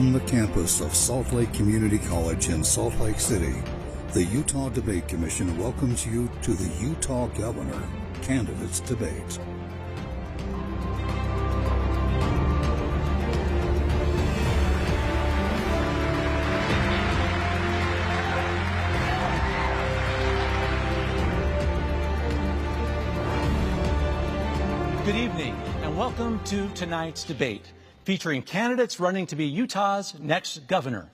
From the campus of Salt Lake Community College in Salt Lake City, the Utah Debate Commission welcomes you to the Utah Governor Candidates Debate. Good evening and welcome to tonight's debate, featuring candidates running to be Utah's next governor.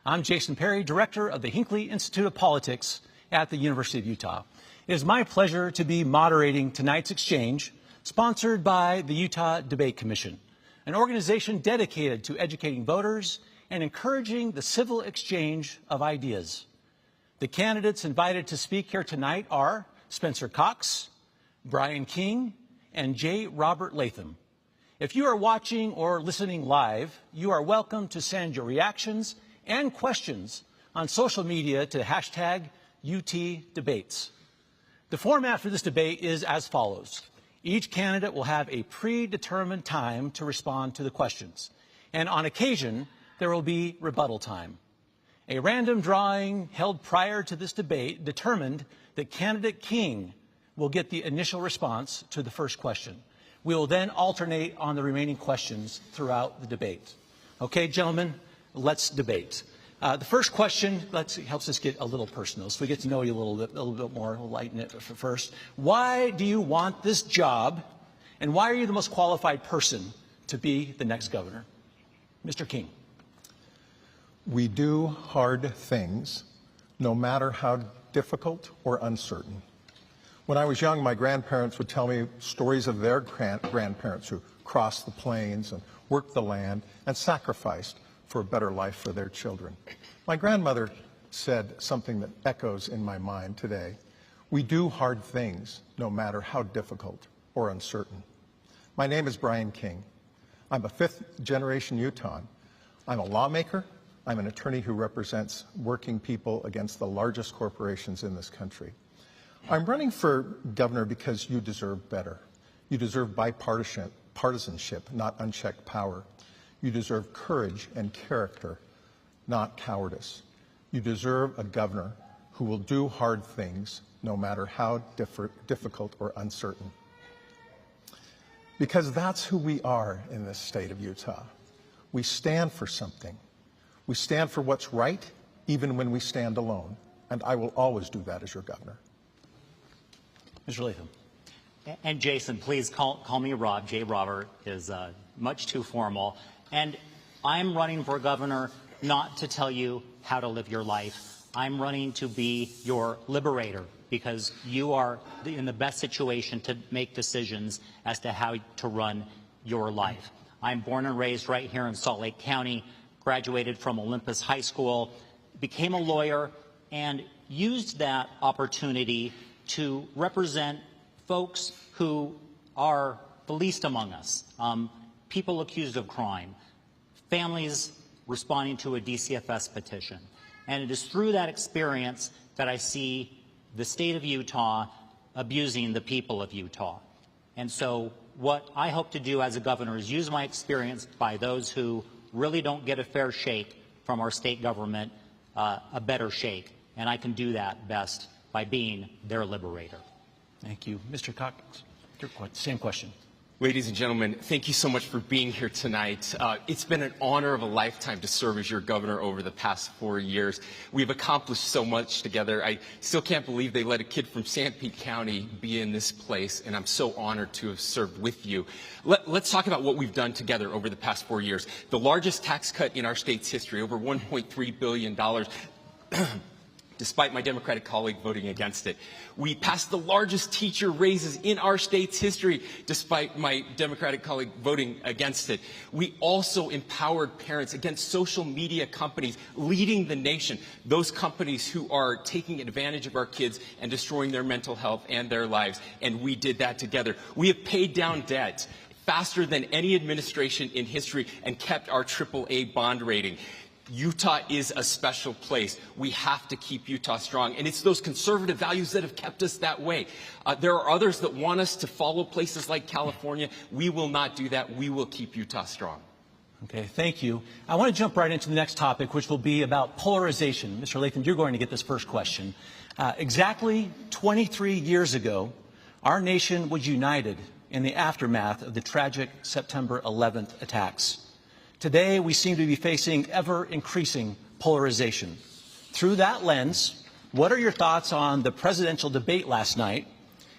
I'm Jason Perry, director of the Hinckley Institute of Politics at the University of Utah. It is my pleasure to be moderating tonight's exchange, sponsored by the Utah Debate Commission, an organization dedicated to educating voters and encouraging the civil exchange of ideas. The candidates invited to speak here tonight are Spencer Cox, Brian King, and J. Robert Latham. If you are watching or listening live, you are welcome to send your reactions and questions on social media to hashtag #UTDebates. The format for this debate is as follows. Each candidate will have a predetermined time to respond to the questions, and on occasion, there will be rebuttal time. A random drawing held prior to this debate determined that candidate King will get the initial response to the first question. We will then alternate on the remaining questions throughout the debate. Okay, gentlemen, let's debate. The first question helps us get a little personal, so we get to know you a little bit more. We'll lighten it first. Why do you want this job, and why are you the most qualified person to be the next governor? Mr. King. We do hard things, no matter how difficult or uncertain. When I was young, my grandparents would tell me stories of their grandparents who crossed the plains and worked the land and sacrificed for a better life for their children. My grandmother said something that echoes in my mind today. We do hard things, no matter how difficult or uncertain. My name is Brian King. I'm a fifth-generation Utahn. I'm a lawmaker. I'm an attorney who represents working people against the largest corporations in this country. I'm running for governor because you deserve better. You deserve bipartisanship, not unchecked power. You deserve courage and character, not cowardice. You deserve a governor who will do hard things, no matter how difficult or uncertain. Because that's who we are in this state of Utah. We stand for something. We stand for what's right, even when we stand alone. And I will always do that as your governor. Mr. Latham. And Jason, please call me Rob. J. Robert is much too formal. And I'm running for governor not to tell you how to live your life. I'm running to be your liberator because you are in the best situation to make decisions as to how to run your life. I'm born and raised right here in Salt Lake County, graduated from Olympus High School, became a lawyer, and used that opportunity to represent folks who are the least among us, people accused of crime, families responding to a DCFS petition. And it is through that experience that I see the state of Utah abusing the people of Utah. And so what I hope to do as a governor is use my experience by those who really don't get a fair shake from our state government, a better shake. And I can do that best by being their liberator. Thank you. Mr. Cox, same question. Ladies and gentlemen, thank you so much for being here tonight. It's been an honor of a lifetime to serve as your governor over the past 4 years. We've accomplished so much together. I still can't believe they let a kid from Sanpete County be in this place, and I'm so honored to have served with you. Let's talk about what we've done together over the past 4 years. The largest tax cut in our state's history, over $1.3 billion. Despite my Democratic colleague voting against it. We passed the largest teacher raises in our state's history, despite my Democratic colleague voting against it. We also empowered parents against social media companies leading the nation, those companies who are taking advantage of our kids and destroying their mental health and their lives, and we did that together. We have paid down debt faster than any administration in history and kept our AAA bond rating. Utah is a special place. We have to keep Utah strong. And it's those conservative values that have kept us that way. There are others that want us to follow places like California. We will not do that. We will keep Utah strong. Okay, thank you. I want to jump right into the next topic, which will be about polarization. Mr. Latham, you're going to get this first question. Exactly 23 years ago, our nation was united in the aftermath of the tragic September 11th attacks. Today, we seem to be facing ever-increasing polarization. Through that lens, what are your thoughts on the presidential debate last night,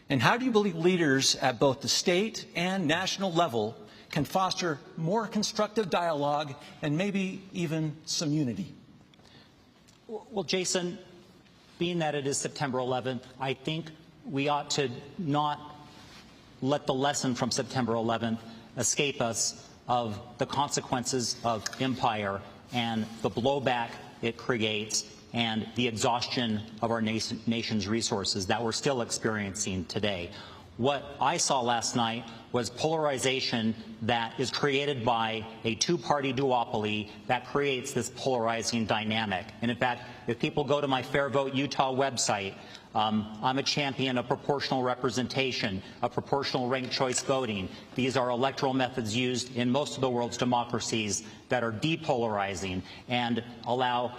and how do you believe leaders at both the state and national level can foster more constructive dialogue and maybe even some unity? Well, Jason, being that it is September 11th, I think we ought to not let the lesson from September 11th escape us of the consequences of empire and the blowback it creates and the exhaustion of our nation's resources that we're still experiencing today. What I saw last night was polarization that is created by a two-party duopoly that creates this polarizing dynamic. And in fact, if people go to my Fair Vote Utah website, I'm a champion of proportional representation, of proportional ranked choice voting. These are electoral methods used in most of the world's democracies that are depolarizing and allow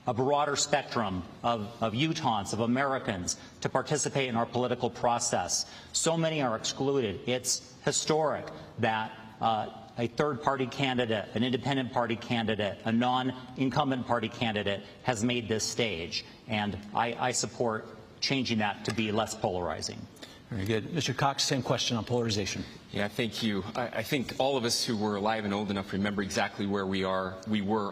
a broader spectrum of Utahns, of Americans, to participate in our political process. So many are excluded. It's historic that a third-party candidate, an independent party candidate, a non-incumbent party candidate has made this stage. And I support changing that to be less polarizing. Very good. Mr. Cox, same question on polarization. Yeah, thank you. I think all of us who were alive and old enough remember exactly where we were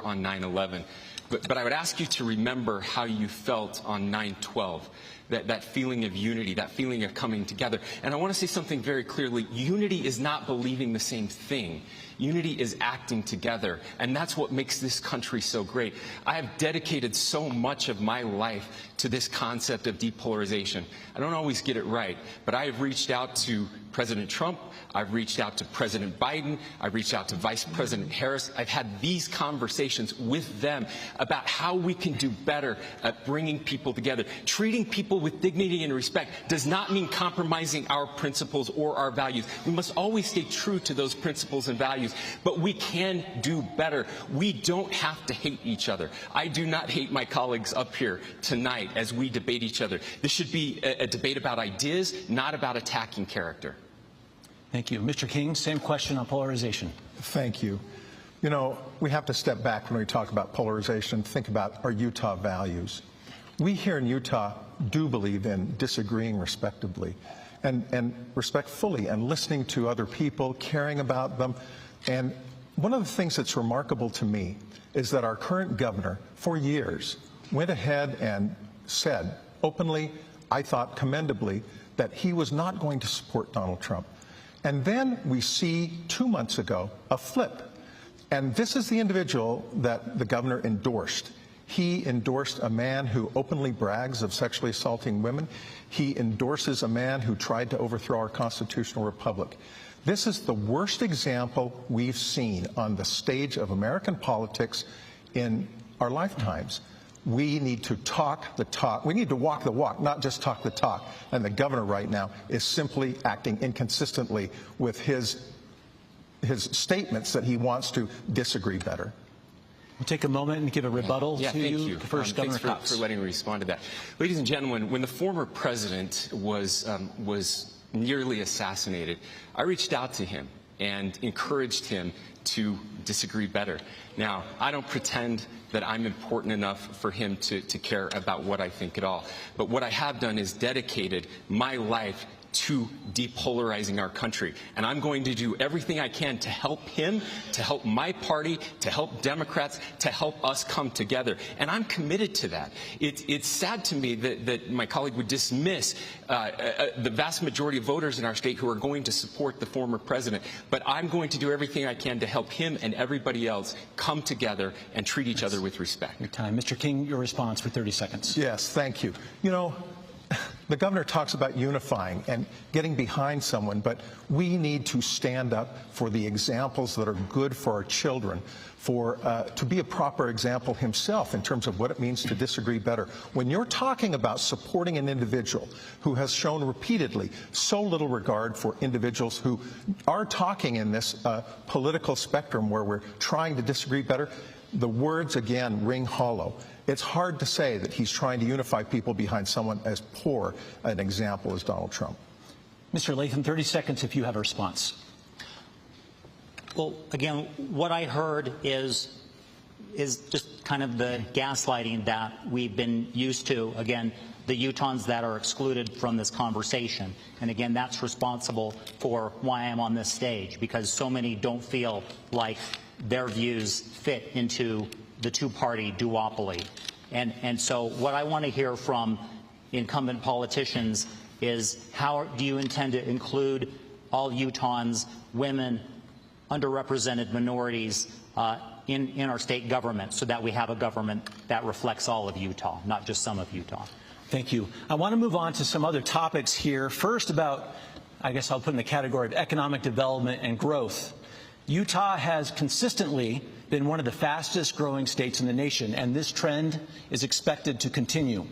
on 9/11. But I would ask you to remember how you felt on 9/12, that feeling of unity, that feeling of coming together. And I want to say something very clearly. Unity is not believing the same thing. Unity is acting together, and that's what makes this country so great. I have dedicated so much of my life to this concept of depolarization. I don't always get it right, but I have reached out to President Trump, I've reached out to President Biden, I've reached out to Vice President Harris. I've had these conversations with them about how we can do better at bringing people together. Treating people with dignity and respect does not mean compromising our principles or our values. We must always stay true to those principles and values, but we can do better. We don't have to hate each other. I do not hate my colleagues up here tonight as we debate each other. This should be a debate about ideas, not about attacking character. Thank you. Mr. King, same question on polarization. Thank you. You know, we have to step back when we talk about polarization, think about our Utah values. We here in Utah do believe in disagreeing respectably and respectfully and listening to other people, caring about them. And one of the things that's remarkable to me is that our current governor, for years, went ahead and said openly, I thought commendably, that he was not going to support Donald Trump. And then we see 2 months ago a flip. And this is the individual that the governor endorsed. He endorsed a man who openly brags of sexually assaulting women. He endorses a man who tried to overthrow our constitutional republic. This is the worst example we've seen on the stage of American politics in our lifetimes. We need to talk the talk. We need to walk the walk, not just talk the talk. And the governor right now is simply acting inconsistently with his statements that he wants to disagree better. We'll take a moment and give a rebuttal to thank you. The first Governor Cox. Thanks for letting me respond to that. Ladies and gentlemen, when the former president was nearly assassinated, I reached out to him and encouraged him to disagree better. Now, I don't pretend that I'm important enough for him to care about what I think at all. But what I have done is dedicated my life to depolarizing our country. And I'm going to do everything I can to help him, to help my party, to help Democrats, to help us come together. And I'm committed to that. It's sad to me that my colleague would dismiss the vast majority of voters in our state who are going to support the former president. But I'm going to do everything I can to help him and everybody else come together and treat each other with respect. Your time. Mr. King, your response for 30 seconds. Yes, thank you. You know, The governor talks about unifying and getting behind someone, but we need to stand up for the examples that are good for our children, to be a proper example himself in terms of what it means to disagree better. When you're talking about supporting an individual who has shown repeatedly so little regard for individuals who are talking in this political spectrum where we're trying to disagree better, the words again ring hollow. It's hard to say that he's trying to unify people behind someone as poor an example as Donald Trump. Mr. Latham, 30 seconds if you have a response. Well, again, what I heard is just kind of the gaslighting that we've been used to. Again, the Utahns that are excluded from this conversation. And again, that's responsible for why I'm on this stage, because so many don't feel like their views fit into the two-party duopoly. And so what I want to hear from incumbent politicians is, how do you intend to include all Utahns, women, underrepresented minorities in our state government, so that we have a government that reflects all of Utah, not just some of Utah? Thank you. I want to move on to some other topics here. First, about, I guess I'll put in the category of economic development and growth. Utah has consistently been one of the fastest growing states in the nation, and this trend is expected to continue.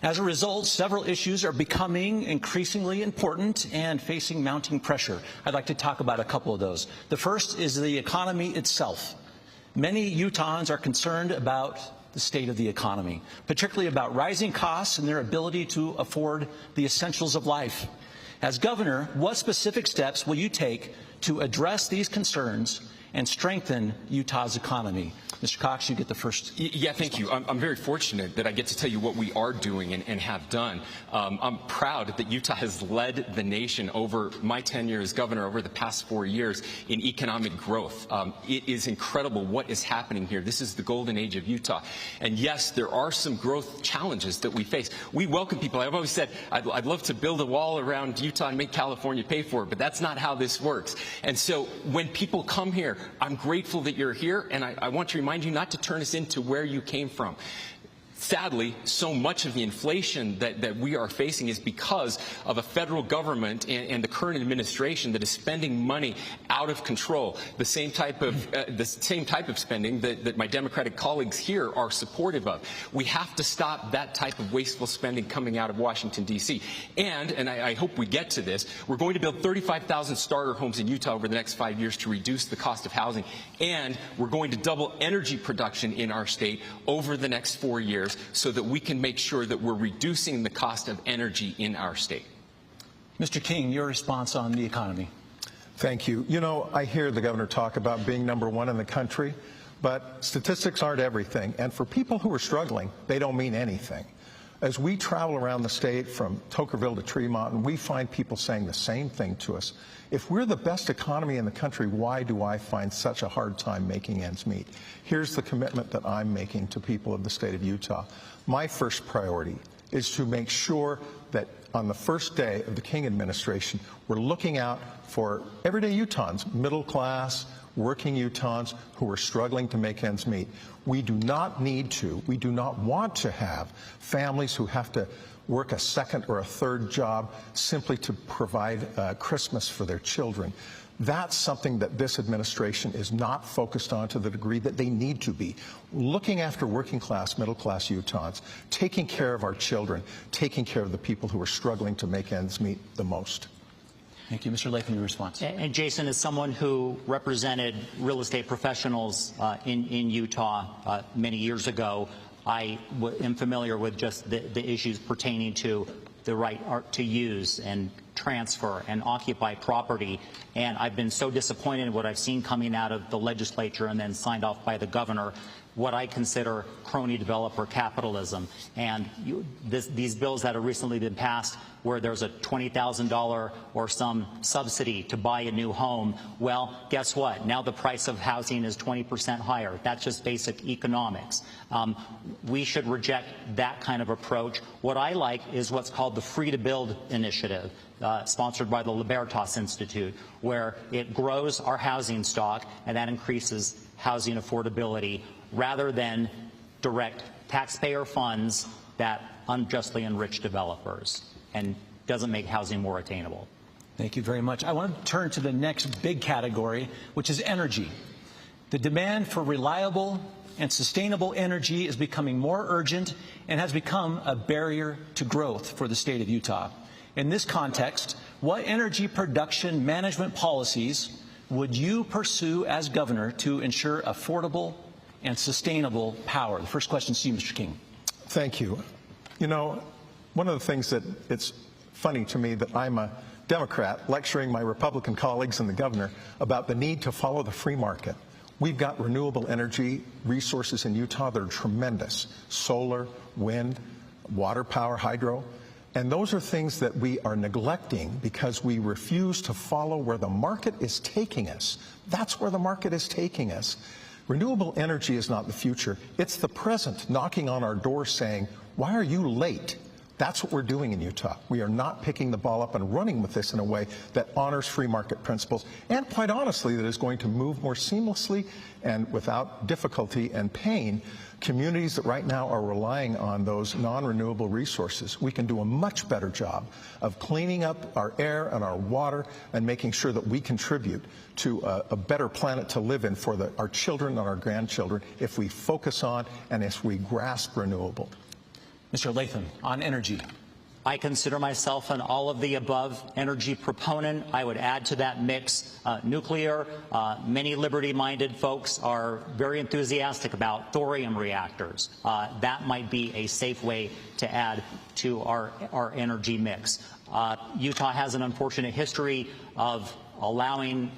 As a result, several issues are becoming increasingly important and facing mounting pressure. I'd like to talk about a couple of those. The first is the economy itself. Many Utahns are concerned about the state of the economy, particularly about rising costs and their ability to afford the essentials of life. As governor, what specific steps will you take to address these concerns and strengthen Utah's economy? Mr. Cox, you get the first. Yeah, thank you. I'm very fortunate that I get to tell you what we are doing and have done. I'm proud that Utah has led the nation over my tenure as governor over the past 4 years in economic growth. It is incredible what is happening here. This is the golden age of Utah. And yes, there are some growth challenges that we face. We welcome people. I've always said I'd love to build a wall around Utah and make California pay for it, but that's not how this works. And so when people come here, I'm grateful that you're here, and I want to remind you not to turn us into where you came from. Sadly, so much of the inflation that we are facing is because of a federal government and the current administration that is spending money out of control. The same type of spending that my Democratic colleagues here are supportive of. We have to stop that type of wasteful spending coming out of Washington, D.C. And I hope we get to this, we're going to build 35,000 starter homes in Utah over the next 5 years to reduce the cost of housing. And we're going to double energy production in our state over the next 4 years, so that we can make sure that we're reducing the cost of energy in our state. Mr. King, your response on the economy. Thank you. You know, I hear the governor talk about being #1 in the country, but statistics aren't everything. And for people who are struggling, they don't mean anything. As we travel around the state from Tokerville to Tremont, and we find people saying the same thing to us. If we're the best economy in the country, why do I find such a hard time making ends meet? Here's the commitment that I'm making to people of the state of Utah. My first priority is to make sure that on the first day of the King administration, we're looking out for everyday Utahns, middle class, working Utahns who are struggling to make ends meet. We do not want to have families who have to work a second or a third job simply to provide Christmas for their children. That's something that this administration is not focused on to the degree that they need to be. Looking after working class, middle class Utahns, taking care of our children, taking care of the people who are struggling to make ends meet the most. Thank you. Mr. Latham, your response. And Jason, as someone who represented real estate professionals in Utah many years ago, I am familiar with just the issues pertaining to the right to use and transfer and occupy property. And I've been so disappointed in what I've seen coming out of the legislature and then signed off by the governor, what I consider crony developer capitalism. And these bills that have recently been passed where there's a $20,000 or some subsidy to buy a new home, well, guess what? Now the price of housing is 20% higher. That's just basic economics. We should reject that kind of approach. What I like is what's called the Free to Build initiative, sponsored by the Libertas Institute, where it grows our housing stock and that increases housing affordability rather than direct taxpayer funds that unjustly enrich developers and doesn't make housing more attainable. Thank you very much. I want to turn to the next big category, which is energy. The demand for reliable and sustainable energy is becoming more urgent and has become a barrier to growth for the state of Utah. In this context, what energy production management policies would you pursue as governor to ensure affordable and sustainable power? The first question is to you, Mr. King. Thank you. You know, one of the things that it's funny to me that I'm a Democrat lecturing my Republican colleagues and the governor about the need to follow the free market. We've got renewable energy resources in Utah that are tremendous. Solar, wind, water power, hydro. And those are things that we are neglecting because we refuse to follow where the market is taking us. That's where the market is taking us. Renewable energy is not the future. It's the present knocking on our door saying, why are you late? That's what we're doing in Utah. We are not picking the ball up and running with this in a way that honors free market principles and, quite honestly, that is going to move more seamlessly and without difficulty and pain communities that right now are relying on those non-renewable resources. We can do a much better job of cleaning up our air and our water and making sure that we contribute to a better planet to live in for our children and our grandchildren if we focus on and if we grasp renewable. Mr. Latham, on energy. I consider myself an all-of-the-above energy proponent. I would add to that mix nuclear. Many liberty-minded folks are very enthusiastic about thorium reactors. That might be a safe way to add to our energy mix. Utah has an unfortunate history of allowing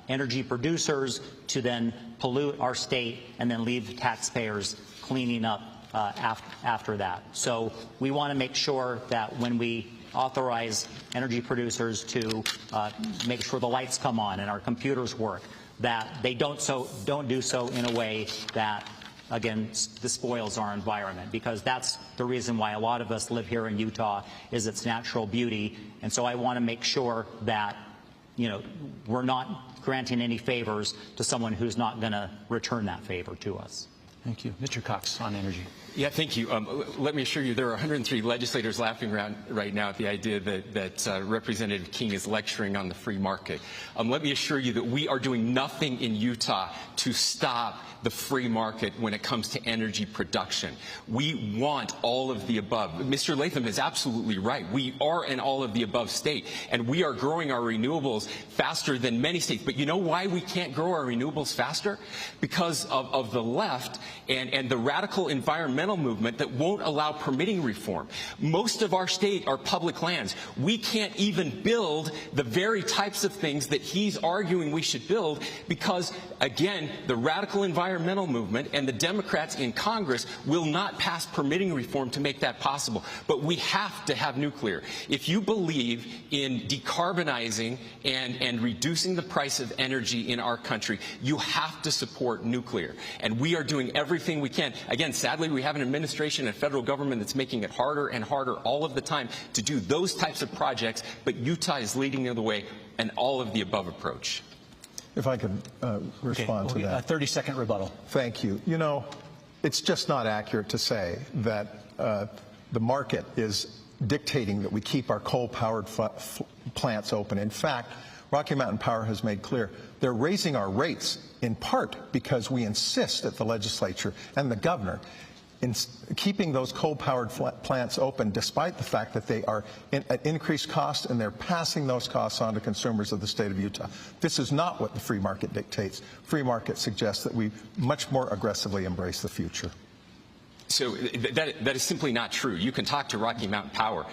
energy producers to then pollute our state and then leave taxpayers cleaning up after that. So we want to make sure that when we authorize energy producers to make sure the lights come on and our computers work, that they don't do so in a way that, again, despoils our environment, because that's the reason why a lot of us live here in Utah, is its natural beauty. And so I want to make sure that, you know, we're not granting any favors to someone who's not going to return that favor to us. Thank you. Mr. Cox, on energy. Yeah, thank you. Let me assure you there are 103 legislators laughing around right now at the idea that Representative King is lecturing on the free market. Let me assure you that we are doing nothing in Utah to stop the free market when it comes to energy production. We want all of the above. Mr. Latham is absolutely right. We are an all of the above state, and we are growing our renewables faster than many states. But you know why we can't grow our renewables faster? Because of the left and the radical environmental movement that won't allow permitting reform. Most of our state are public lands. We can't even build the very types of things that he's arguing we should build because, again, the radical environmental movement and the Democrats in Congress will not pass permitting reform to make that possible. But we have to have nuclear. If you believe in decarbonizing and reducing the price of energy in our country, you have to support nuclear. And we are doing everything we can. Again, sadly, we have an administration and federal government that's making it harder and harder all of the time to do those types of projects, but Utah is leading the way, an all-of-the-above approach. If I could respond to that. A 30-second rebuttal. Thank you. You know, it's just not accurate to say that the market is dictating that we keep our coal-powered plants open. In fact, Rocky Mountain Power has made clear they're raising our rates in part because we insist at the legislature and the governor in keeping those coal-powered plants open, despite the fact that they are at increased cost and they're passing those costs on to consumers of the state of Utah. This is not what the free market dictates. Free market suggests that we much more aggressively embrace the future. So that is simply not true. You can talk to Rocky Mountain Power.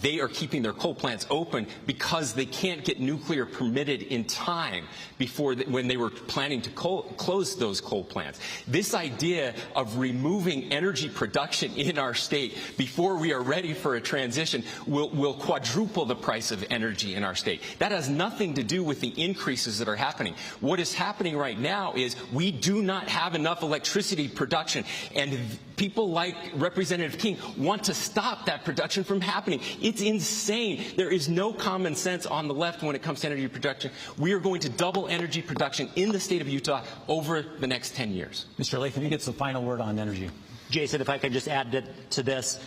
They are keeping their coal plants open because they can't get nuclear permitted in time before when they were planning to close those coal plants. This idea of removing energy production in our state before we are ready for a transition will quadruple the price of energy in our state. That has nothing to do with the increases that are happening. What is happening right now is we do not have enough electricity production, and people like Representative King want to stop that production from happening. It's insane. There is no common sense on the left when it comes to energy production. We are going to double energy production in the state of Utah over the next 10 years. Mr. Latham, you get the final word on energy. Jason, if I could just add to this,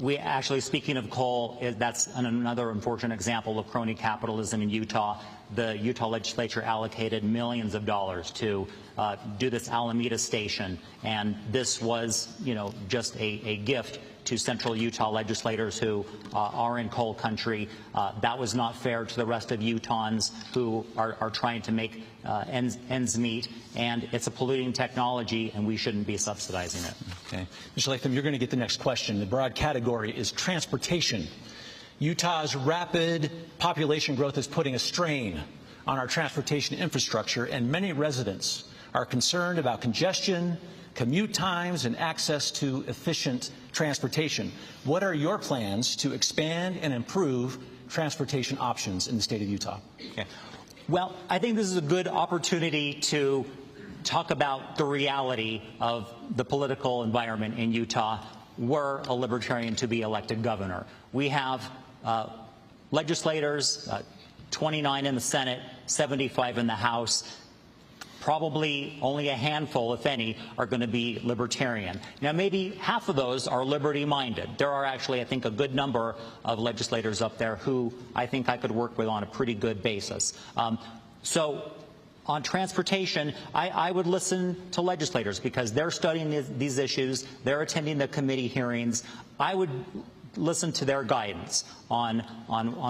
we actually, speaking of coal, that's another unfortunate example of crony capitalism in Utah. The Utah legislature allocated millions of dollars to do this Alameda station, and this was, just a gift to central Utah legislators who are in coal country. That was not fair to the rest of Utahns who are trying to make ends meet, and it's a polluting technology, and we shouldn't be subsidizing it. Okay. Mr. Latham, you're going to get the next question. The broad category is transportation. Utah's rapid population growth is putting a strain on our transportation infrastructure, and many residents are concerned about congestion, commute times, and access to efficient transportation. What are your plans to expand and improve transportation options in the state of Utah? Okay. Well, I think this is a good opportunity to talk about the reality of the political environment in Utah. Were a libertarian to be elected governor. We have legislators, 29 in the Senate, 75 in the House. Probably only a handful, if any, are going to be libertarian. Now, maybe half of those are liberty-minded. There are actually, I think, a good number of legislators up there who I think I could work with on a pretty good basis. So on transportation, I would listen to legislators because they're studying these issues. They're attending the committee hearings. I would listen to their guidance on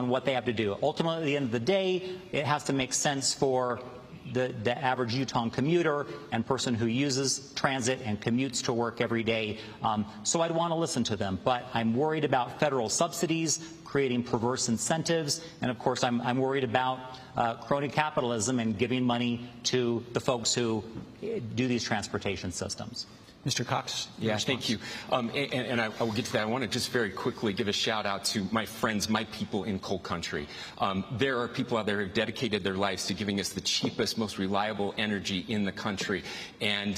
what they have to do. Ultimately, at the end of the day, it has to make sense for the average Utah commuter and person who uses transit and commutes to work every day. So I'd want to listen to them. But I'm worried about federal subsidies, creating perverse incentives, and of course I'm worried about crony capitalism and giving money to the folks who do these transportation systems. Mr. Cox? Yeah, thank you. And I will get to that. I want to just very quickly give a shout out to my friends, my people in coal country. There are people out there who have dedicated their lives to giving us the cheapest, most reliable energy in the country, and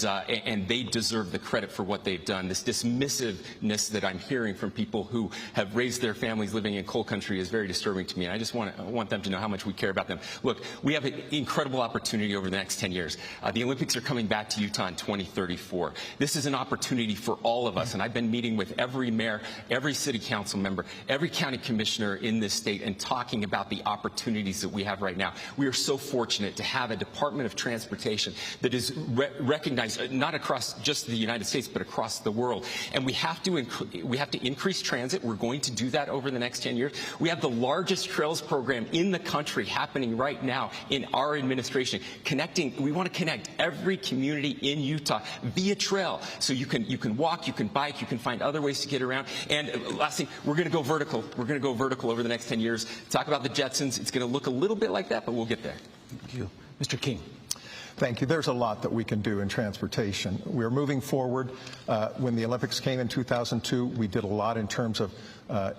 they deserve the credit for what they've done. This dismissiveness that I'm hearing from people who have raised their families living in coal country is very disturbing to me, and I just want them to know how much we care about them. Look, we have an incredible opportunity over the next 10 years. The Olympics are coming back to Utah in 2034. This is an opportunity for all of us, and I've been meeting with every mayor, every city council member, every county commissioner in this state and talking about the opportunities that we have right now. We are so fortunate to have a Department of Transportation that is recognized not across just the United States but across the world, and we have to increase transit. We're going to do that over the next 10 years. We have the largest trails program in the country happening right now in our administration. We want to connect every community in Utah via trail. So you can walk, you can bike, you can find other ways to get around. And last thing, we're going to go vertical. We're going to go vertical over the next 10 years. Talk about the Jetsons. It's going to look a little bit like that, but we'll get there. Thank you. Mr. King. Thank you. There's a lot that we can do in transportation. We're moving forward. When the Olympics came in 2002, we did a lot in terms of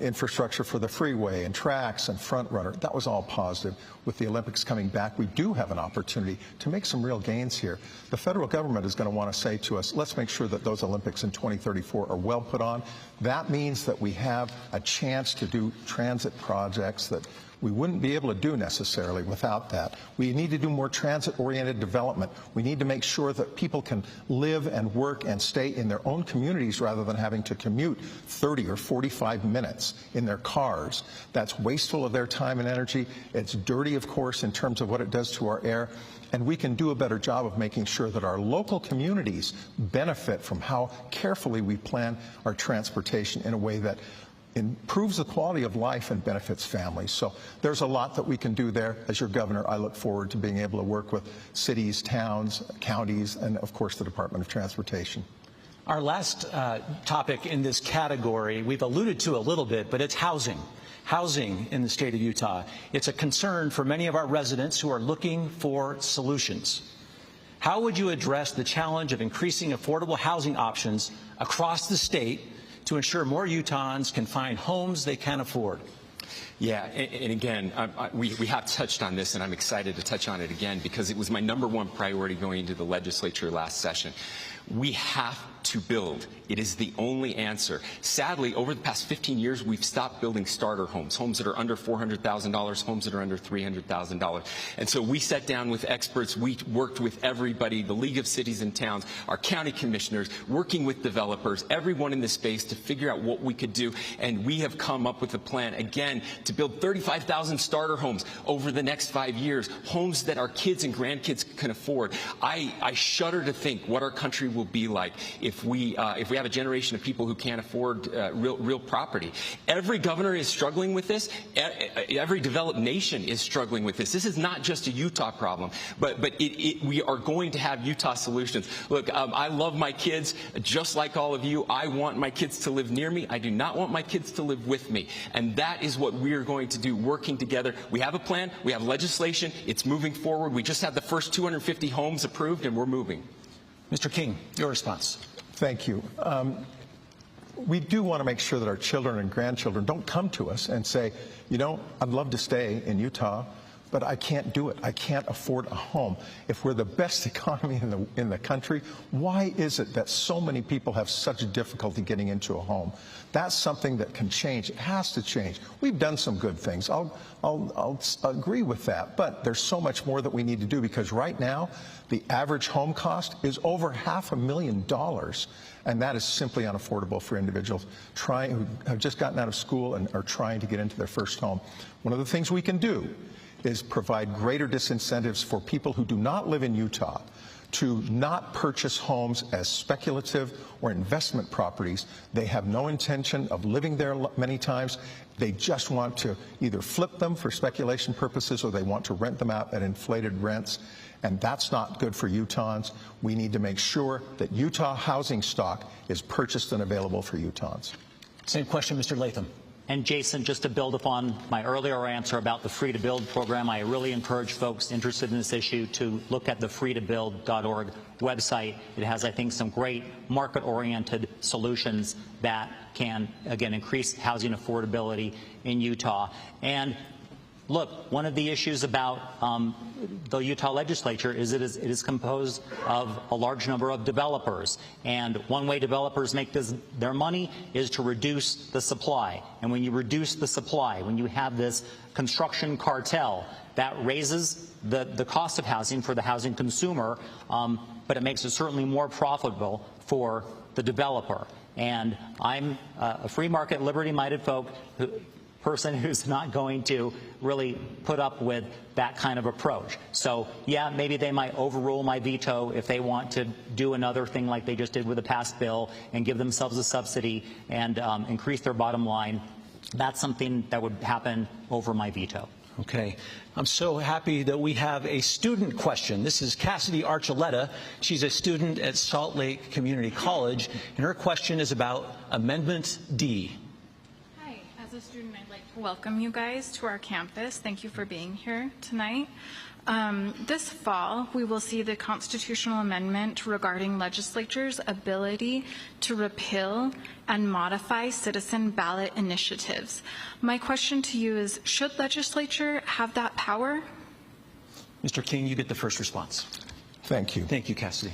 infrastructure for the freeway and tracks and front runner. That was all positive. With the Olympics coming back, we do have an opportunity to make some real gains here. The federal government is going to want to say to us, let's make sure that those Olympics in 2034 are well put on. That means that we have a chance to do transit projects that we wouldn't be able to do necessarily without that. We need to do more transit-oriented development. We need to make sure that people can live and work and stay in their own communities rather than having to commute 30 or 45 minutes in their cars. That's wasteful of their time and energy. It's dirty, of course, in terms of what it does to our air. And we can do a better job of making sure that our local communities benefit from how carefully we plan our transportation in a way that improves the quality of life and benefits families. So there's a lot that we can do there. As your governor, I look forward to being able to work with cities, towns, counties, and of course the Department of Transportation. Our last topic in this category, we've alluded to a little bit, but it's housing. Housing in the state of Utah. It's a concern for many of our residents who are looking for solutions. How would you address the challenge of increasing affordable housing options across the state to ensure more Utahns can find homes they can afford? Yeah, and again, we have touched on this, and I'm excited to touch on it again because it was my #1 priority going into the legislature last session. We have to build. It is the only answer. Sadly, over the past 15 years, we've stopped building starter homes, homes that are under $400,000, homes that are under $300,000. And so we sat down with experts. We worked with everybody, the League of Cities and Towns, our county commissioners, working with developers, everyone in this space to figure out what we could do. And we have come up with a plan, again, to build 35,000 starter homes over the next 5 years, homes that our kids and grandkids can afford. I shudder to think what our country will be like if we have a generation of people who can't afford real property. Every governor is struggling with this. Every developed nation is struggling with this. This is not just a Utah problem, but we are going to have Utah solutions. Look, I love my kids just like all of you. I want my kids to live near me. I do not want my kids to live with me. And that is what we are going to do, working together. We have a plan. We have legislation. It's moving forward. We just had the first 250 homes approved, and we're moving. Mr. King, your response. Thank you. We do want to make sure that our children and grandchildren don't come to us and say, you know, I'd love to stay in Utah, but I can't do it. I can't afford a home. If we're the best economy in the country, why is it that so many people have such difficulty getting into a home? That's something that can change. It has to change. We've done some good things. I'll agree with that. But there's so much more that we need to do, because right now the average home cost is over $500,000, and that is simply unaffordable for individuals who have just gotten out of school and are trying to get into their first home. One of the things we can do is provide greater disincentives for people who do not live in Utah to not purchase homes as speculative or investment properties. They have no intention of living there many times. They just want to either flip them for speculation purposes, or they want to rent them out at inflated rents. And that's not good for Utahns. We need to make sure that Utah housing stock is purchased and available for Utahns. Same question, Mr. Latham. And Jason, just to build upon my earlier answer about the Free to Build program, I really encourage folks interested in this issue to look at the freetobuild.org website. It has, I think, some great market-oriented solutions that can, again, increase housing affordability in Utah. And look, one of the issues about the Utah legislature is it is composed of a large number of developers. And one way developers make their money is to reduce the supply. And when you reduce the supply, when you have this construction cartel, that raises the cost of housing for the housing consumer, but it makes it certainly more profitable for the developer. And I'm a free market, liberty-minded person who's not going to really put up with that kind of approach. So yeah, maybe they might overrule my veto if they want to do another thing like they just did with the past bill and give themselves a subsidy and increase their bottom line. That's something that would happen over my veto. Okay. I'm so happy that we have a student question. This is Cassidy Archuleta. She's a student at Salt Lake Community College, and her question is about Amendment D. As a student, I'd like to welcome you guys to our campus. Thank you for being here tonight. This fall, we will see the constitutional amendment regarding legislature's ability to repeal and modify citizen ballot initiatives. My question to you is, should legislature have that power? Mr. King, you get the first response. Thank you. Thank you, Cassidy.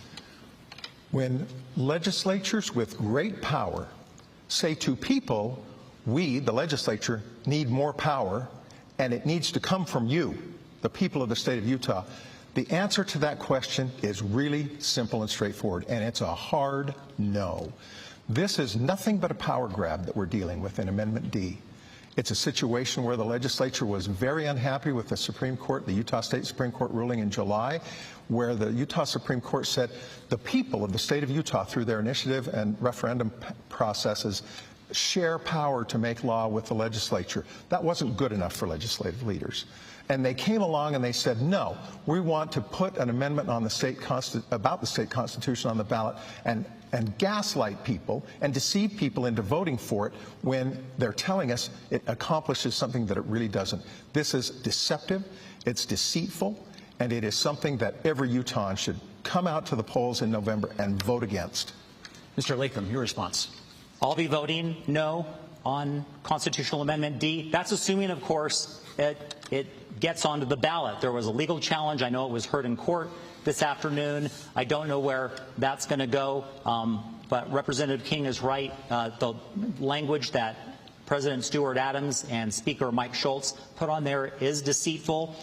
When legislatures with great power say to people, we, the legislature, need more power, and it needs to come from you, the people of the state of Utah, the answer to that question is really simple and straightforward, and it's a hard no. This is nothing but a power grab that we're dealing with in Amendment D. It's a situation where the legislature was very unhappy with the Supreme Court, the Utah State Supreme Court ruling in July, where the Utah Supreme Court said the people of the state of Utah, through their initiative and referendum processes, share power to make law with the legislature. That wasn't good enough for legislative leaders. And they came along and they said, no, we want to put an amendment on the about the state constitution on the ballot and gaslight people and deceive people into voting for it when they're telling us it accomplishes something that it really doesn't. This is deceptive, it's deceitful, and it is something that every Utahn should come out to the polls in November and vote against. Mr. Latham, your response. I'll be voting no on Constitutional Amendment D. That's assuming, of course, that it gets onto the ballot. There was a legal challenge. I know it was heard in court. this afternoon. I don't know where that's going to go, but Representative King is right. The language that President Stuart Adams and Speaker Mike Schultz put on there is deceitful.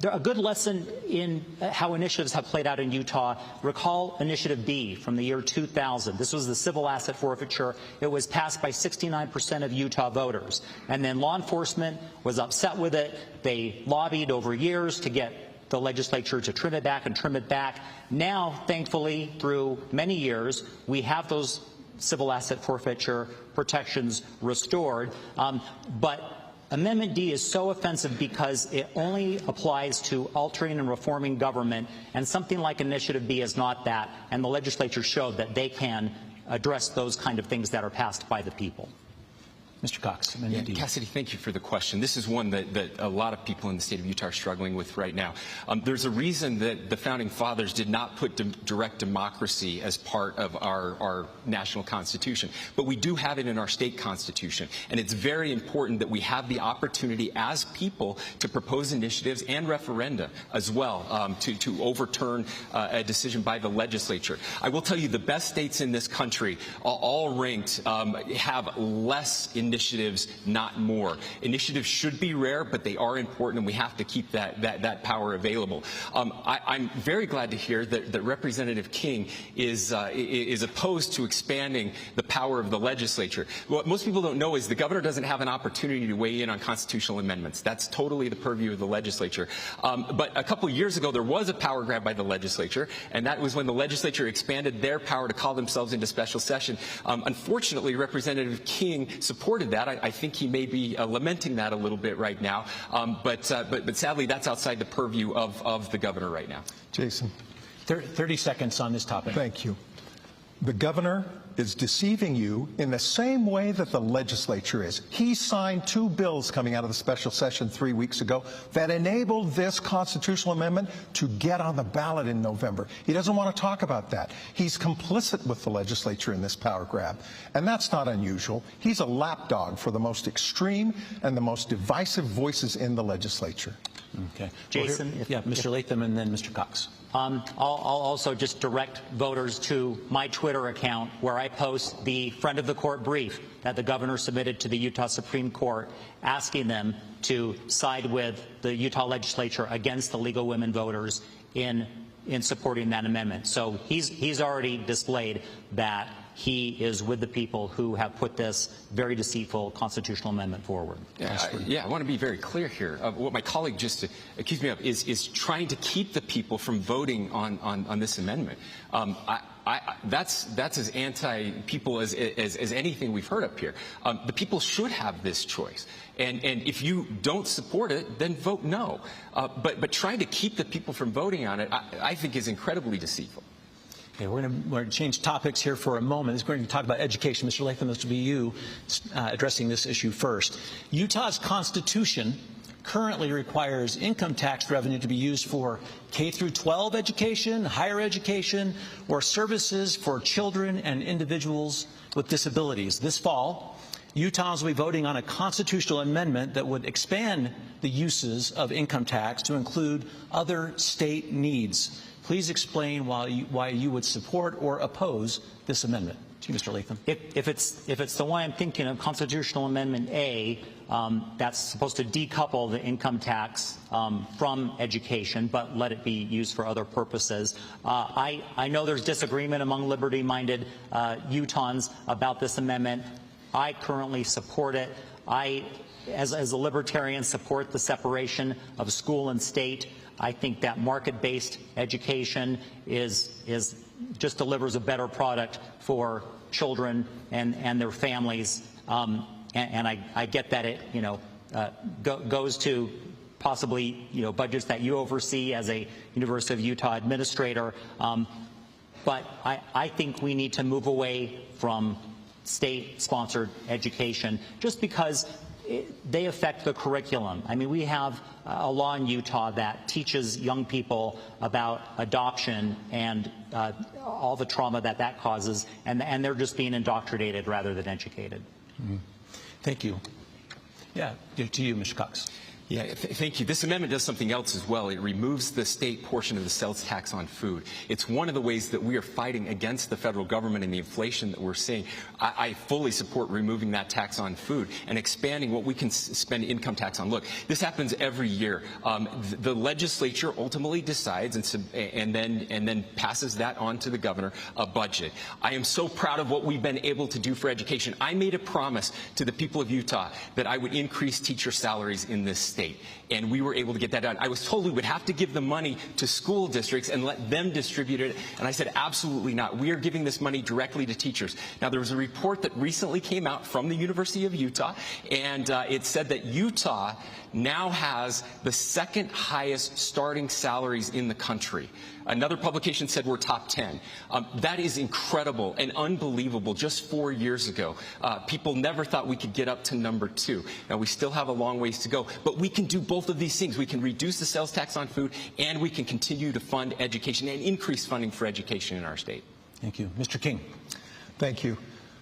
A good lesson in how initiatives have played out in Utah. Recall Initiative B from the year 2000. This was the civil asset forfeiture. It was passed by 69% of Utah voters. And then law enforcement was upset with it. They lobbied over years to get the legislature to trim it back and trim it back. Now, thankfully, through many years, we have those civil asset forfeiture protections restored. But Amendment D is so offensive because it only applies to altering and reforming government, and something like Initiative B is not that, and the legislature showed that they can address those kind of things that are passed by the people. Mr. Cox, Amendment D. Cassidy, thank you for the question. This is one that a lot of people in the state of Utah are struggling with right now. There's a reason that the Founding Fathers did not put direct democracy as part of our national constitution, but we do have it in our state constitution, and it's very important that we have the opportunity as people to propose initiatives and referenda as well to overturn a decision by the legislature. I will tell you the best states in this country, all ranked, have less initiatives, not more. Initiatives should be rare, but they are important, and we have to keep that power available. I'm very glad to hear that Representative King is opposed to expanding the power of the legislature. What most people don't know is the governor doesn't have an opportunity to weigh in on constitutional amendments. That's totally the purview of the legislature. But a couple of years ago, there was a power grab by the legislature, and that was when the legislature expanded their power to call themselves into special session. Unfortunately, Representative King supported that. I think he may be lamenting that a little bit right now, but sadly that's outside the purview of the governor right now. Jason. 30 seconds on this topic. Thank you. The governor is deceiving you in the same way that the legislature is. He signed 2 bills coming out of the special session 3 weeks ago that enabled this constitutional amendment to get on the ballot in November. He doesn't want to talk about that. He's complicit with the legislature in this power grab, and that's not unusual. He's a lapdog for the most extreme and the most divisive voices in the legislature. Okay. Jason? Mr. Latham and then Mr. Cox. I'll also just direct voters to my Twitter account, where I post the friend of the court brief that the governor submitted to the Utah Supreme Court, asking them to side with the Utah legislature against the League of Women Voters in supporting that amendment. So he's already displayed that he is with the people who have put this very deceitful constitutional amendment forward. I want to be very clear here. What my colleague just accused me of is trying to keep the people from voting on this amendment. That's as anti-people as anything we've heard up here. The people should have this choice, and if you don't support it, then vote no. But trying to keep the people from voting on it, I think, is incredibly deceitful. Okay, we're going to change topics here for a moment. We're going to talk about education. Mr. Latham, this will be you addressing this issue first. Utah's Constitution currently requires income tax revenue to be used for K-12 education, higher education, or services for children and individuals with disabilities. This fall, Utahns will be voting on a constitutional amendment that would expand the uses of income tax to include other state needs. Please explain why you would support or oppose this amendment. To you, Mr. Latham. If it's the one I'm thinking of, Constitutional Amendment A, that's supposed to decouple the income tax from education, but let it be used for other purposes. I know there's disagreement among liberty-minded Utahns about this amendment. I currently support it. As a libertarian, support the separation of school and state. I think that market-based education just delivers a better product for children and their families, and I get that it goes to possibly budgets that you oversee as a University of Utah administrator, but I think we need to move away from state-sponsored education just because they affect the curriculum. I mean, we have a law in Utah that teaches young people about adoption and all the trauma that causes, and they're just being indoctrinated rather than educated. Mm-hmm. Thank you. Yeah, to you, Mr. Cox. Yeah, thank you. This amendment does something else as well. It removes the state portion of the sales tax on food. It's one of the ways that we are fighting against the federal government and the inflation that we're seeing. I fully support removing that tax on food and expanding what we can spend income tax on. Look, this happens every year. The legislature ultimately decides and then passes that on to the governor, a budget. I am so proud of what we've been able to do for education. I made a promise to the people of Utah that I would increase teacher salaries in this state, and we were able to get that done. I was told we would have to give the money to school districts and let them distribute it, and I said absolutely not. We are giving this money directly to teachers. Now, there was a report that recently came out from the University of Utah, and it said that Utah now has the second highest starting salaries in the country. Another publication said we're top 10. That is incredible and unbelievable. Just 4 years ago, people never thought we could get up to number 2. Now, we still have a long ways to go, but we can do both of these things. We can reduce the sales tax on food, and we can continue to fund education and increase funding for education in our state. Thank you. Mr. King. Thank you.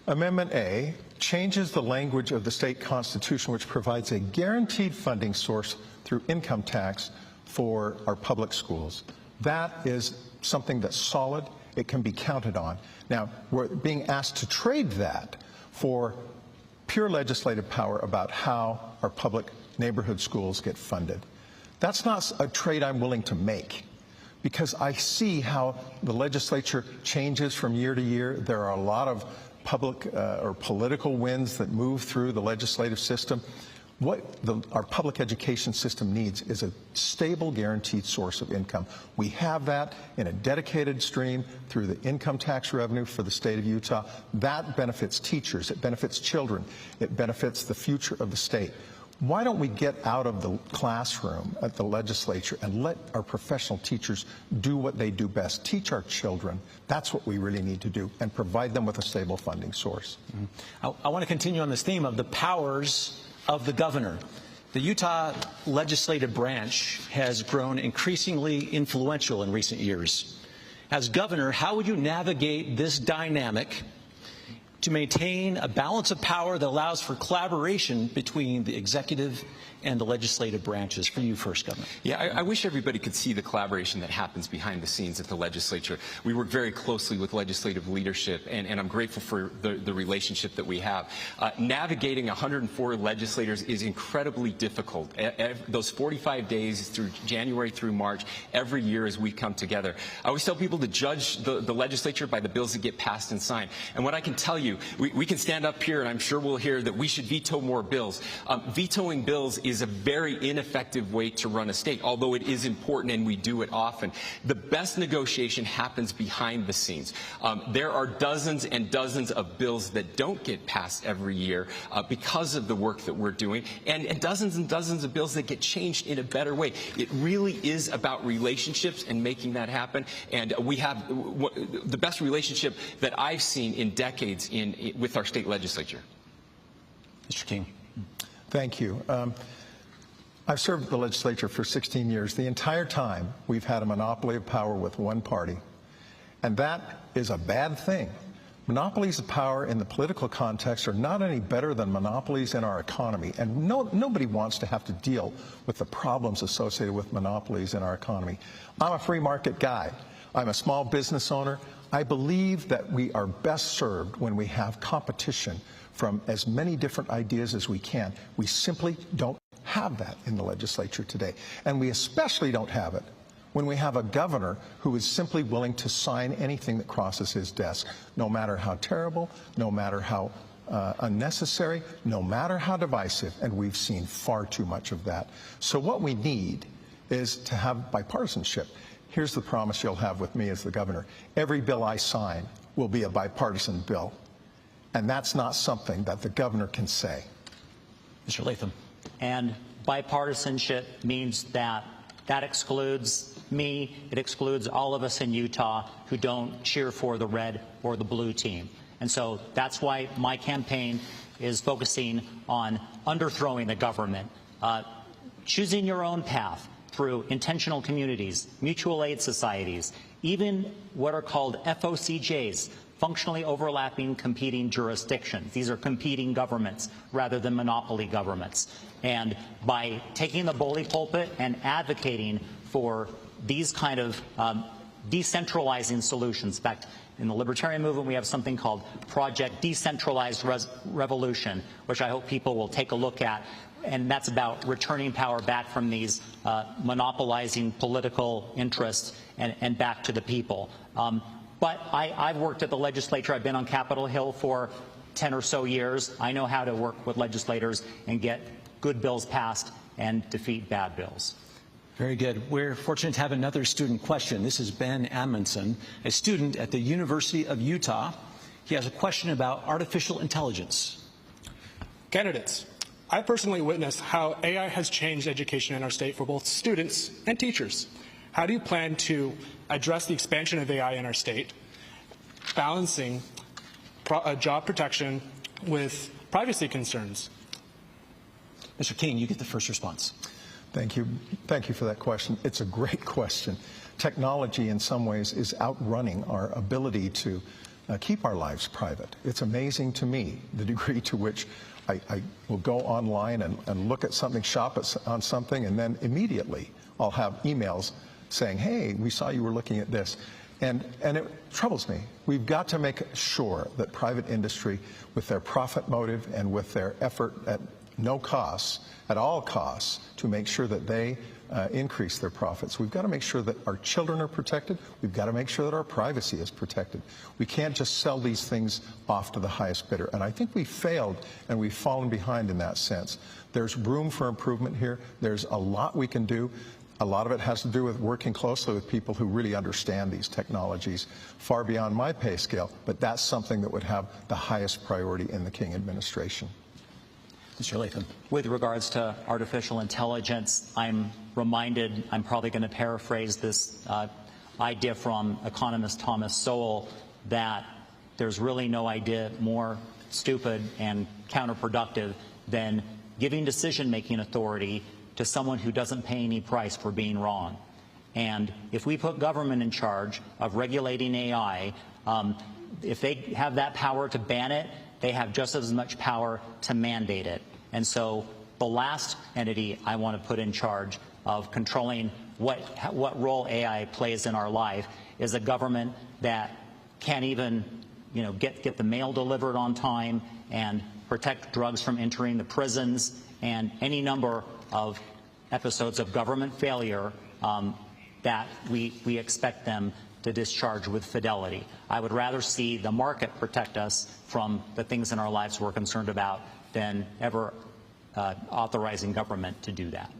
Amendment A changes the language of the state constitution, which provides a guaranteed funding source through income tax for our public schools. That is something that's solid. It can be counted on. Now, we're being asked to trade that for pure legislative power about how our public neighborhood schools get funded. That's not a trade I'm willing to make, because I see how the legislature changes from year to year. There are a lot of public or political winds that move through the legislative system. What our public education system needs is a stable, guaranteed source of income. We have that in a dedicated stream through the income tax revenue for the state of Utah. That benefits teachers. It benefits children. It benefits the future of the state. Why don't we get out of the classroom at the legislature and let our professional teachers do what they do best, teach our children? That's what we really need to do, and provide them with a stable funding source. I want to continue on this theme of the powers of the governor. The Utah legislative branch has grown increasingly influential in recent years. As governor, how would you navigate this dynamic to maintain a balance of power that allows for collaboration between the executive and the legislative branches? For you first, Governor. Yeah, I wish everybody could see the collaboration that happens behind the scenes at the legislature. We work very closely with legislative leadership, and I'm grateful for the relationship that we have. Navigating 104 legislators is incredibly difficult. Those 45 days through January through March, every year as we come together. I always tell people to judge the legislature by the bills that get passed and signed. And what I can tell you, we can stand up here, and I'm sure we'll hear that we should veto more bills. Vetoing bills is a very ineffective way to run a state, although it is important and we do it often. The best negotiation happens behind the scenes. There are dozens and dozens of bills that don't get passed every year because of the work that we're doing, and dozens of bills that get changed in a better way. It really is about relationships and making that happen, and we have the best relationship that I've seen in decades with our state legislature. Mr. King. Thank you. I've served the legislature for 16 years. The entire time, we've had a monopoly of power with one party, and that is a bad thing. Monopolies of power in the political context are not any better than monopolies in our economy, and nobody wants to have to deal with the problems associated with monopolies in our economy. I'm a free market guy. I'm a small business owner. I believe that we are best served when we have competition from as many different ideas as we can. We simply don't have that in the legislature today. And we especially don't have it when we have a governor who is simply willing to sign anything that crosses his desk, no matter how terrible, no matter how unnecessary, no matter how divisive, and we've seen far too much of that. So what we need is to have bipartisanship. Here's the promise you'll have with me as the governor. Every bill I sign will be a bipartisan bill. And that's not something that the governor can say. Mr. Latham. And bipartisanship means that excludes me, it excludes all of us in Utah who don't cheer for the red or the blue team. And so that's why my campaign is focusing on underthrowing the government, choosing your own path through intentional communities, mutual aid societies, even what are called FOCJs, functionally overlapping competing jurisdictions. These are competing governments rather than monopoly governments. And by taking the bully pulpit and advocating for these kind of decentralizing solutions, in fact, in the libertarian movement, we have something called Project Decentralized Revolution, which I hope people will take a look at. And that's about returning power back from these monopolizing political interests and back to the people. But I've worked at the legislature. I've been on Capitol Hill for 10 or so years. I know how to work with legislators and get good bills passed and defeat bad bills. Very good. We're fortunate to have another student question. This is Ben Amundsen, a student at the University of Utah. He has a question about artificial intelligence. Candidates, I personally witnessed how AI has changed education in our state for both students and teachers. How do you plan to address the expansion of AI in our state, balancing job protection with privacy concerns? Mr. King, you get the first response. Thank you. Thank you for that question. It's a great question. Technology, in some ways, is outrunning our ability to keep our lives private. It's amazing to me the degree to which I will go online and look at something, shop on something, and then immediately I'll have emails saying, hey, we saw you were looking at this. And it troubles me. We've got to make sure that private industry, with their profit motive and with their effort at no costs, at all costs, to make sure that they increase their profits. We've got to make sure that our children are protected. We've got to make sure that our privacy is protected. We can't just sell these things off to the highest bidder. And I think we failed and we've fallen behind in that sense. There's room for improvement here. There's a lot we can do. A lot of it has to do with working closely with people who really understand these technologies far beyond my pay scale, but that's something that would have the highest priority in the King administration. Mr. Latham. With regards to artificial intelligence, I'm reminded, I'm probably going to paraphrase this idea from economist Thomas Sowell, that there's really no idea more stupid and counterproductive than giving decision-making authority to someone who doesn't pay any price for being wrong. And if we put government in charge of regulating AI, if they have that power to ban it, they have just as much power to mandate it. And so the last entity I want to put in charge of controlling what role AI plays in our life is a government that can't even, get the mail delivered on time and protect drugs from entering the prisons and any number of episodes of government failure that we expect them to discharge with fidelity. I would rather see the market protect us from the things in our lives we're concerned about than ever authorizing government to do that.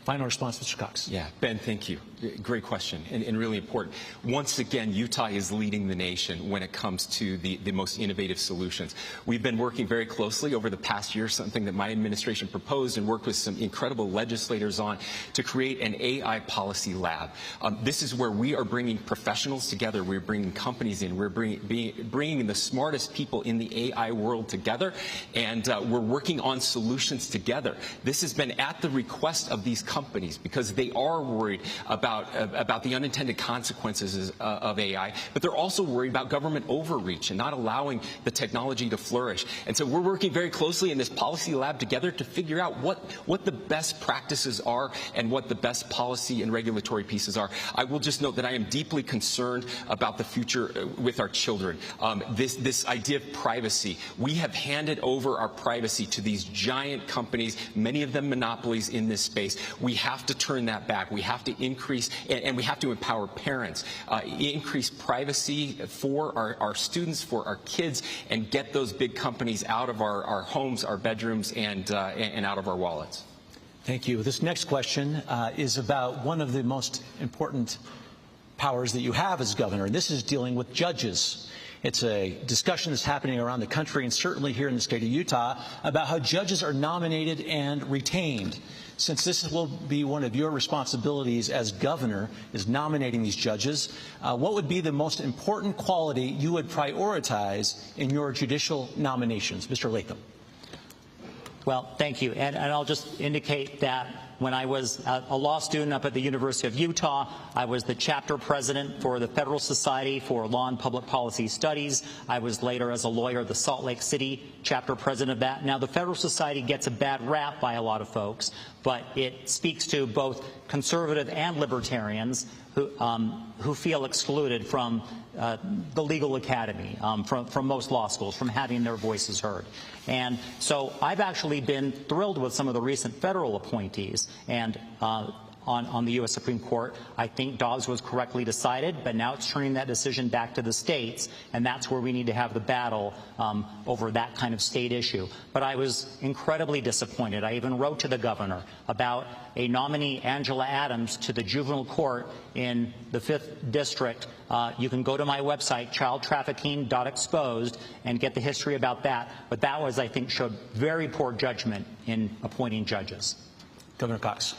Final response, Mr. Cox. Yeah, Ben, thank you. Great question and really important. Once again, Utah is leading the nation when it comes to the most innovative solutions. We've been working very closely over the past year, something that my administration proposed and worked with some incredible legislators on, to create an AI policy lab. This is where we are bringing professionals together. We're bringing companies in. We're bringing the smartest people in the AI world together, and we're working on solutions together. This has been at the request of these companies because they are worried about the unintended consequences of AI, but they're also worried about government overreach and not allowing the technology to flourish. And so we're working very closely in this policy lab together to figure out what the best practices are and what the best policy and regulatory pieces are. I will just note that I am deeply concerned about the future with our children. This idea of privacy, we have handed over our privacy to these giant companies, many of them monopolies in this space. We have to turn that back. We have to increase, and we have to empower parents, increase privacy for our students, for our kids, and get those big companies out of our homes, our bedrooms, and out of our wallets. Thank you. This next question is about one of the most important powers that you have as governor, and this is dealing with judges. It's a discussion that's happening around the country and certainly here in the state of Utah about how judges are nominated and retained. Since this will be one of your responsibilities as governor, is nominating these judges, what would be the most important quality you would prioritize in your judicial nominations? Mr. Latham. Well, thank you. And I'll just indicate that When I was a law student up at the University of Utah, I was the chapter president for the Federal Society for Law and Public Policy Studies. I was later, as a lawyer, the Salt Lake City chapter president of that. Now, the Federal Society gets a bad rap by a lot of folks, but it speaks to both conservative and libertarians who feel excluded from the legal academy, from most law schools, from having their voices heard. And so I've actually been thrilled with some of the recent federal appointees. And on the U.S. Supreme Court, I think Dobbs was correctly decided, but now it's turning that decision back to the states, and that's where we need to have the battle over that kind of state issue. But I was incredibly disappointed. I even wrote to the governor about a nominee, Angela Adams, to the juvenile court in the 5th District. You can go to my website, childtrafficking.exposed, and get the history about that. But that was, I think, showed very poor judgment in appointing judges. Governor Cox.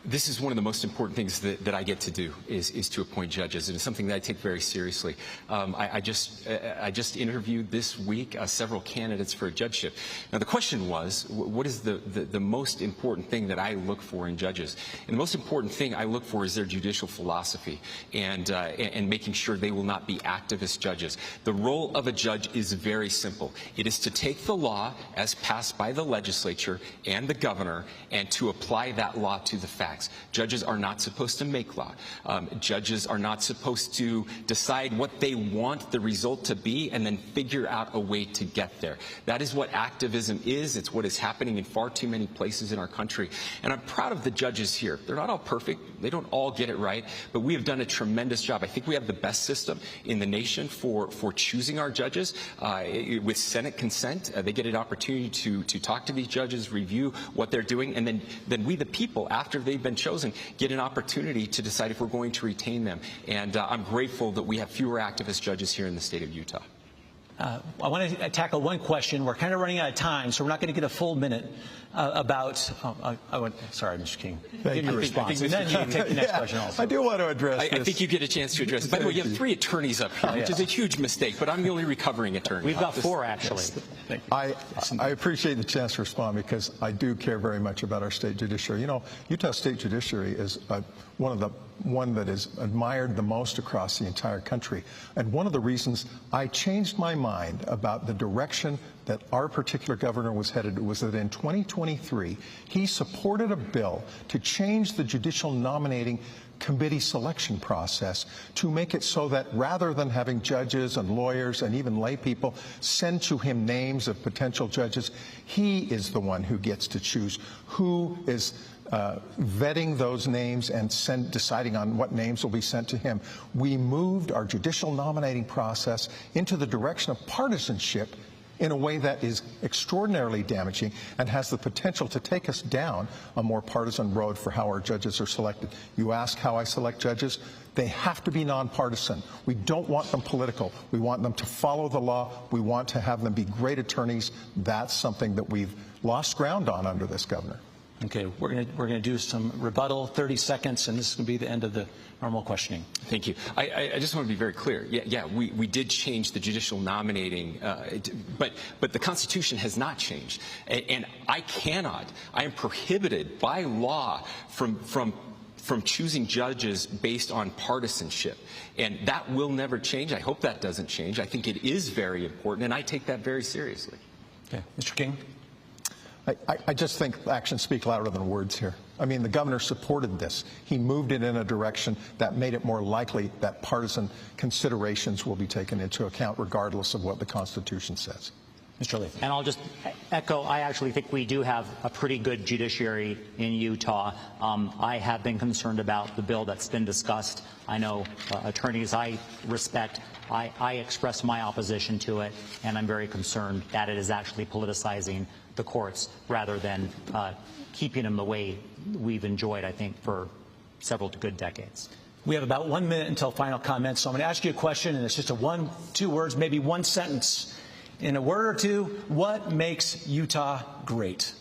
This is one of the most important things that I get to do is to appoint judges, and it's something that I take very seriously. I just interviewed this week several candidates for a judgeship. Now the question was, what is the most important thing that I look for in judges? And the most important thing I look for is their judicial philosophy and making sure they will not be activist judges. The role of a judge is very simple. It is to take the law as passed by the legislature and the governor and to apply that law to the facts. Judges are not supposed to make law. Judges are not supposed to decide what they want the result to be and then figure out a way to get there. That is what activism is. It's what is happening in far too many places in our country. And I'm proud of the judges here. They're not all perfect. They don't all get it right, but we have done a tremendous job. I think we have the best system in the nation for choosing our judges. With Senate consent, they get an opportunity to talk to these judges, review what they're doing, and then we, the people, after they've been chosen, get an opportunity to decide if we're going to retain them. And I'm grateful that we have fewer activist judges here in the state of Utah. I want to tackle one question. We're kind of running out of time, so we're not going to get a full minute about. Sorry, Mr. King. Give your response, and then you can take the next question also. I do want to address this. I think you get a chance to address it. By the way, you have 3 attorneys up here, which is a huge mistake, but I'm the only recovering attorney. We've got 4, actually. Thank you. I appreciate the chance to respond because I do care very much about our state judiciary. You know, Utah State Judiciary is one that is admired the most across the entire country. And one of the reasons I changed my mind about the direction that our particular governor was headed was that in 2023, he supported a bill to change the judicial nominating committee selection process to make it so that rather than having judges and lawyers and even lay people send to him names of potential judges, he is the one who gets to choose who is vetting those names and deciding on what names will be sent to him. We moved our judicial nominating process into the direction of partisanship in a way that is extraordinarily damaging and has the potential to take us down a more partisan road for how our judges are selected. You ask how I select judges. They have to be nonpartisan. We don't want them political. We want them to follow the law. We want to have them be great attorneys. That's something that we've lost ground on under this governor. Okay, we're gonna do some rebuttal, 30 seconds, and this is gonna be the end of the normal questioning. Thank you. I just want to be very clear. Yeah, we did change the judicial nominating, but the Constitution has not changed, and I am prohibited by law from choosing judges based on partisanship, and that will never change. I hope that doesn't change. I think it is very important, and I take that very seriously. Okay, Mr. King. I just think actions speak louder than words here. I mean, the governor supported this. He moved it in a direction that made it more likely that partisan considerations will be taken into account regardless of what the Constitution says. Mr. Latham. And I'll just echo, I actually think we do have a pretty good judiciary in Utah. I have been concerned about the bill that's been discussed. I know attorneys I respect. I expressed my opposition to it, and I'm very concerned that it is actually politicizing the courts rather than keeping them the way we've enjoyed, I think, for several good decades. We have about 1 minute until final comments, so I'm going to ask you a question, and it's just a 2 words, maybe one sentence. In a word or two, what makes Utah great?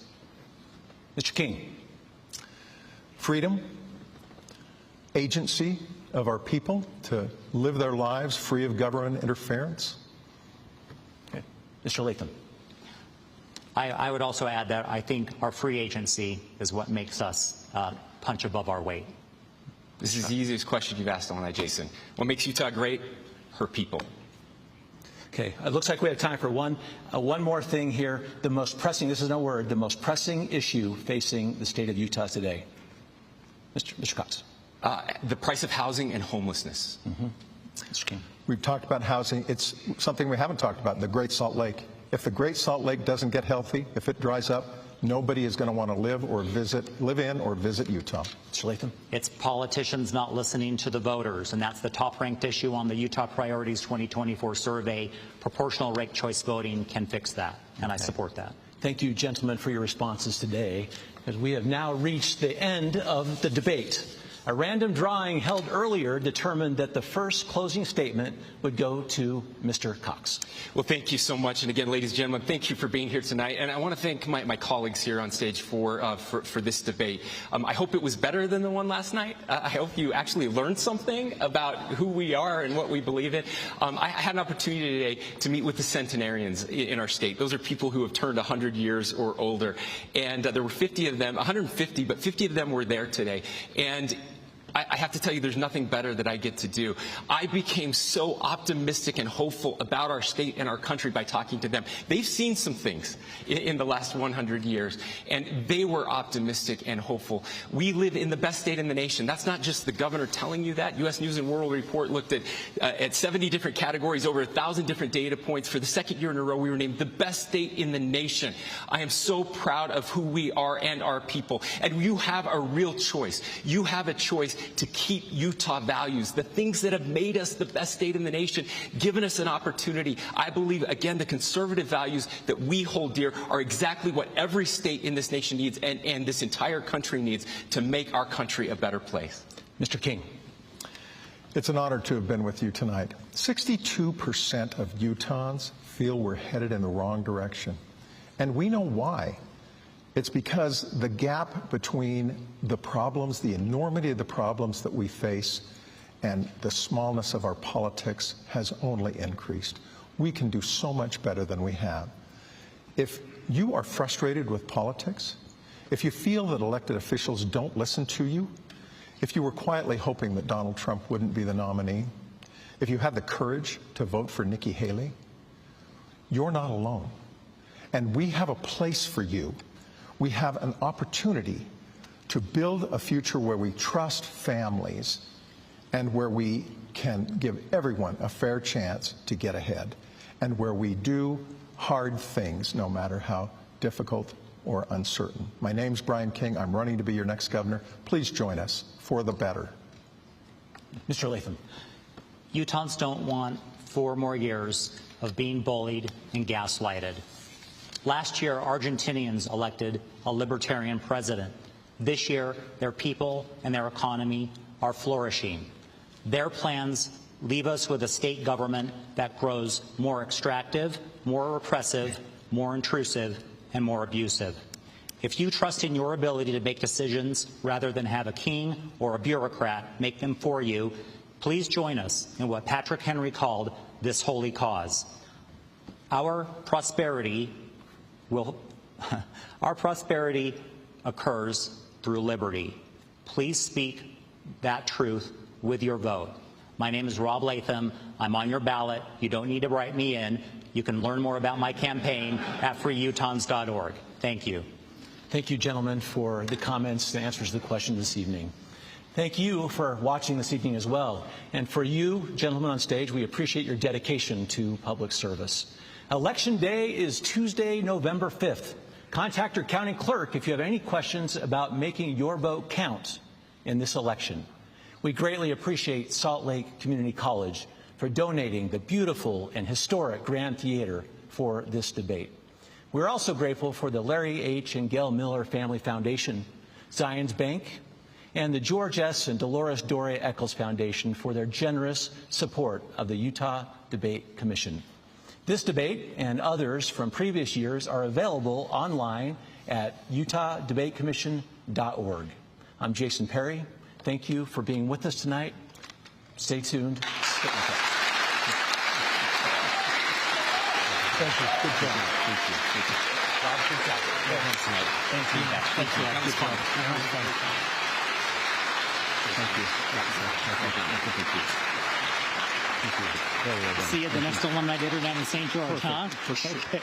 Mr. King. Freedom, agency of our people to live their lives free of government interference. Okay. Mr. Latham. I would also add that I think our free agency is what makes us punch above our weight. This is the easiest question you've asked all night, Jason. What makes Utah great? Her people. Okay, it looks like we have time for one more thing here. The most pressing, this is no word, the most pressing issue facing the state of Utah today. Mr. Cox. The price of housing and homelessness. Mr. King. We've talked about housing. It's something we haven't talked about, the Great Salt Lake. If the Great Salt Lake doesn't get healthy, if it dries up, nobody is going to want to live in or visit Utah. Mr. Latham. It's politicians not listening to the voters, and that's the top-ranked issue on the Utah Priorities 2024 survey. Proportional ranked choice voting can fix that, and I support that. Thank you, gentlemen, for your responses today, because we have now reached the end of the debate. A random drawing held earlier determined that the first closing statement would go to Mr. Cox. Well, thank you so much. And again, ladies and gentlemen, thank you for being here tonight. And I want to thank my colleagues here on stage for this debate. I hope it was better than the one last night. I hope you actually learned something about who we are and what we believe in. I had an opportunity today to meet with the centenarians in our state. Those are people who have turned 100 years or older. And there were 50 of them, 150, but 50 of them were there today. And I have to tell you, there's nothing better that I get to do. I became so optimistic and hopeful about our state and our country by talking to them. They've seen some things in the last 100 years, and they were optimistic and hopeful. We live in the best state in the nation. That's not just the governor telling you that. U.S. News and World Report looked at 70 different categories, over 1,000 different data points. For the second year in a row, we were named the best state in the nation. I am so proud of who we are and our people. And you have a real choice. You have a choice to keep Utah values, the things that have made us the best state in the nation, given us an opportunity. I believe, again, the conservative values that we hold dear are exactly what every state in this nation needs and this entire country needs to make our country a better place. Mr. King. It's an honor to have been with you tonight. 62% of Utahns feel we're headed in the wrong direction. And we know why. It's because the gap between the problems, the enormity of the problems that we face, and the smallness of our politics has only increased. We can do so much better than we have. If you are frustrated with politics, if you feel that elected officials don't listen to you, if you were quietly hoping that Donald Trump wouldn't be the nominee, if you had the courage to vote for Nikki Haley, you're not alone. And we have a place for you. We have an opportunity to build a future where we trust families and where we can give everyone a fair chance to get ahead, and where we do hard things no matter how difficult or uncertain. My name's Brian King. I'm running to be your next governor. Please join us for the better. Mr. Latham. Utahns don't want 4 more years of being bullied and gaslighted. Last year, Argentinians elected a libertarian president. This year, their people and their economy are flourishing. Their plans leave us with a state government that grows more extractive, more repressive, more intrusive, and more abusive. If you trust in your ability to make decisions rather than have a king or a bureaucrat make them for you, please join us in what Patrick Henry called this holy cause. Our prosperity occurs through liberty. Please speak that truth with your vote. My name is Rob Latham. I'm on your ballot. You don't need to write me in. You can learn more about my campaign at freeutahns.org. Thank you. Thank you, gentlemen, for the comments and answers to the question this evening. Thank you for watching this evening as well. And for you, gentlemen on stage, we appreciate your dedication to public service. Election Day is Tuesday, November 5th. Contact your county clerk if you have any questions about making your vote count in this election. We greatly appreciate Salt Lake Community College for donating the beautiful and historic Grand Theater for this debate. We're also grateful for the Larry H. and Gail Miller Family Foundation, Zions Bank, and the George S. and Dolores Dore Eccles Foundation for their generous support of the Utah Debate Commission. This debate and others from previous years are available online at utahdebatecommission.org. I'm Jason Perry. Thank you for being with us tonight. Stay tuned. Stay with us. Thank you. Good job. Thank you. See you at the next alumni dinner down in St. George, huh? For sure. Okay.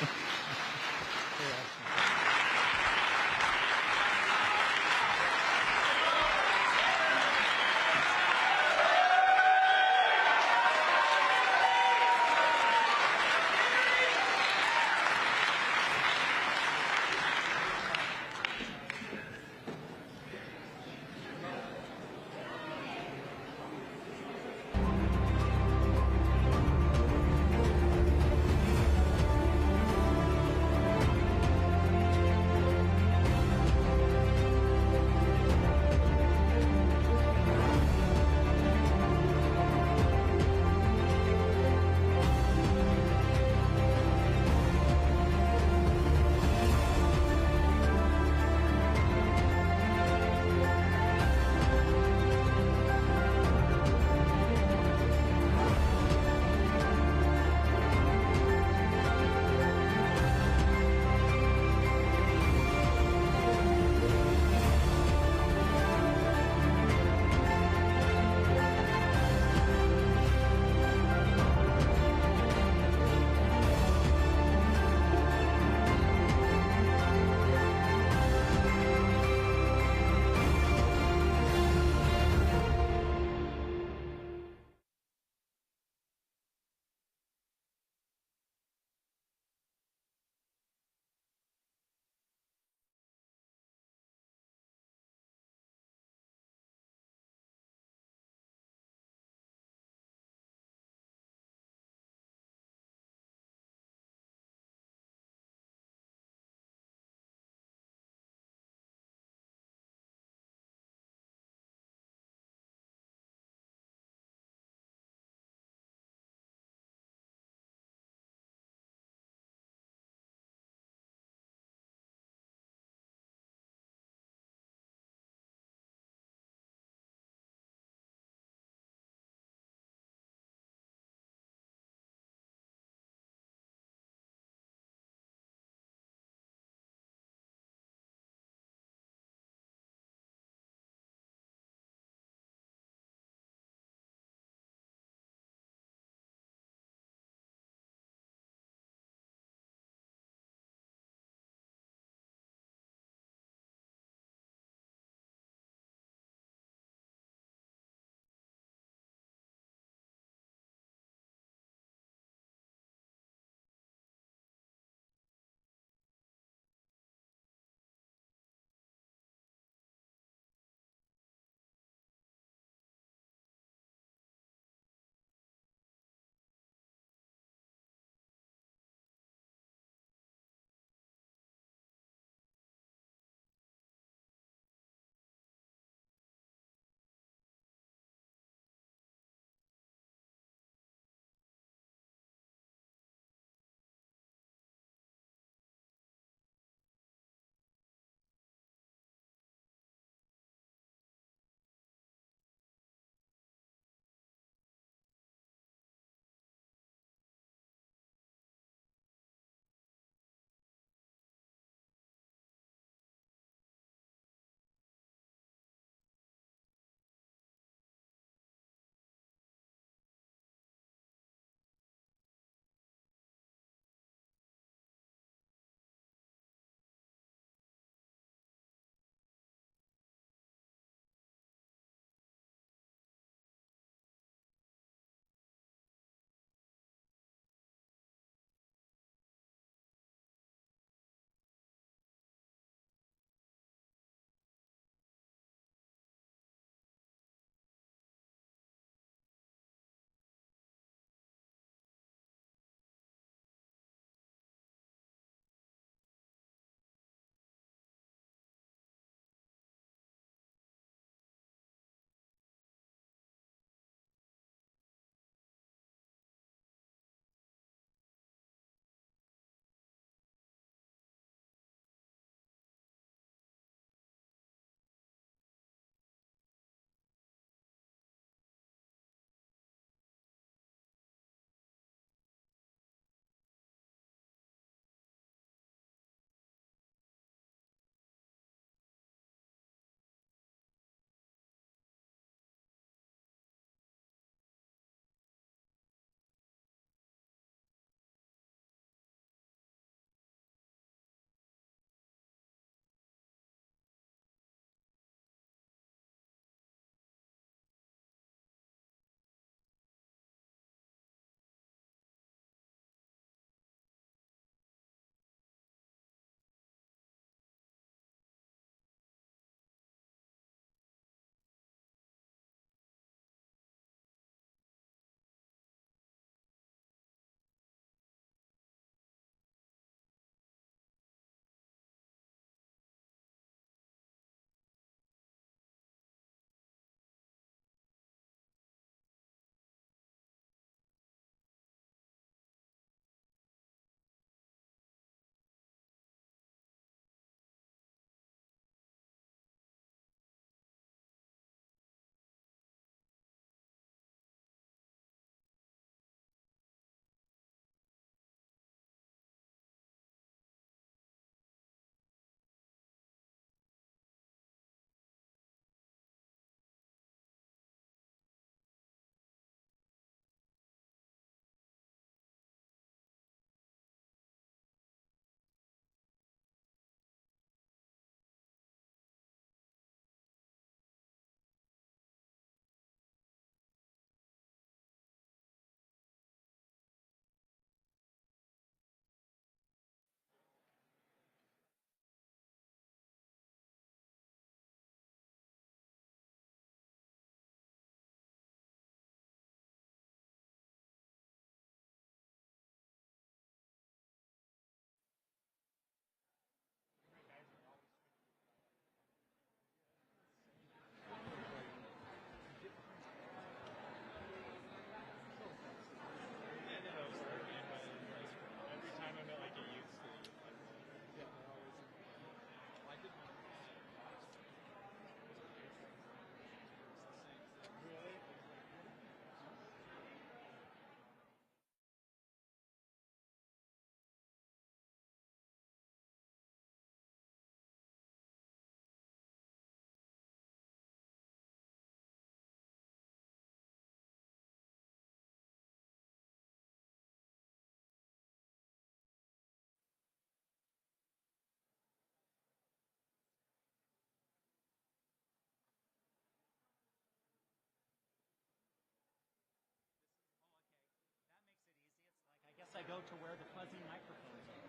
go to where the fuzzy microphones are.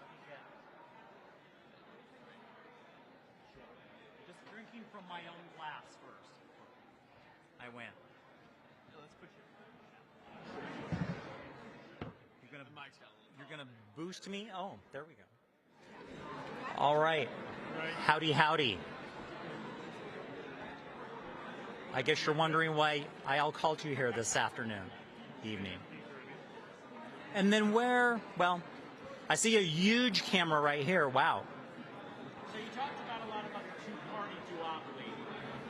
Let me get. Just drinking from my own glass first. I win. Let's push You're gonna boost me? Oh, there we go. All right. Howdy, howdy. I guess you're wondering why I all called you here this evening. And then where? Well, I see a huge camera right here. Wow. So you talked about a lot about the two-party duopoly.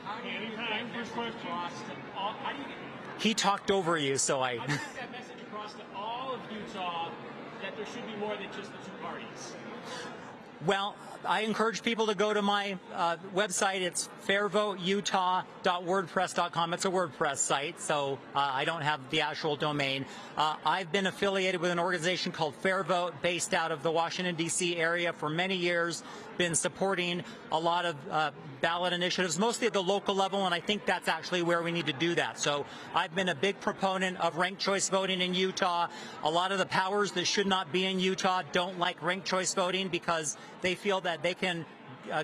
How do you get that message across to all? How do you get? He talked over you, so I. How do you get that message across to all of Utah that there should be more than just the two parties? Well, I encourage people to go to my website. It's fairvoteutah.wordpress.com. It's a WordPress site, so I don't have the actual domain. I've been affiliated with an organization called Fair Vote based out of the Washington, D.C. area for many years, been supporting a lot of ballot initiatives, mostly at the local level, and I think that's actually where we need to do that. So I've been a big proponent of ranked choice voting in Utah. A lot of the powers that should not be in Utah don't like ranked choice voting because they feel that they can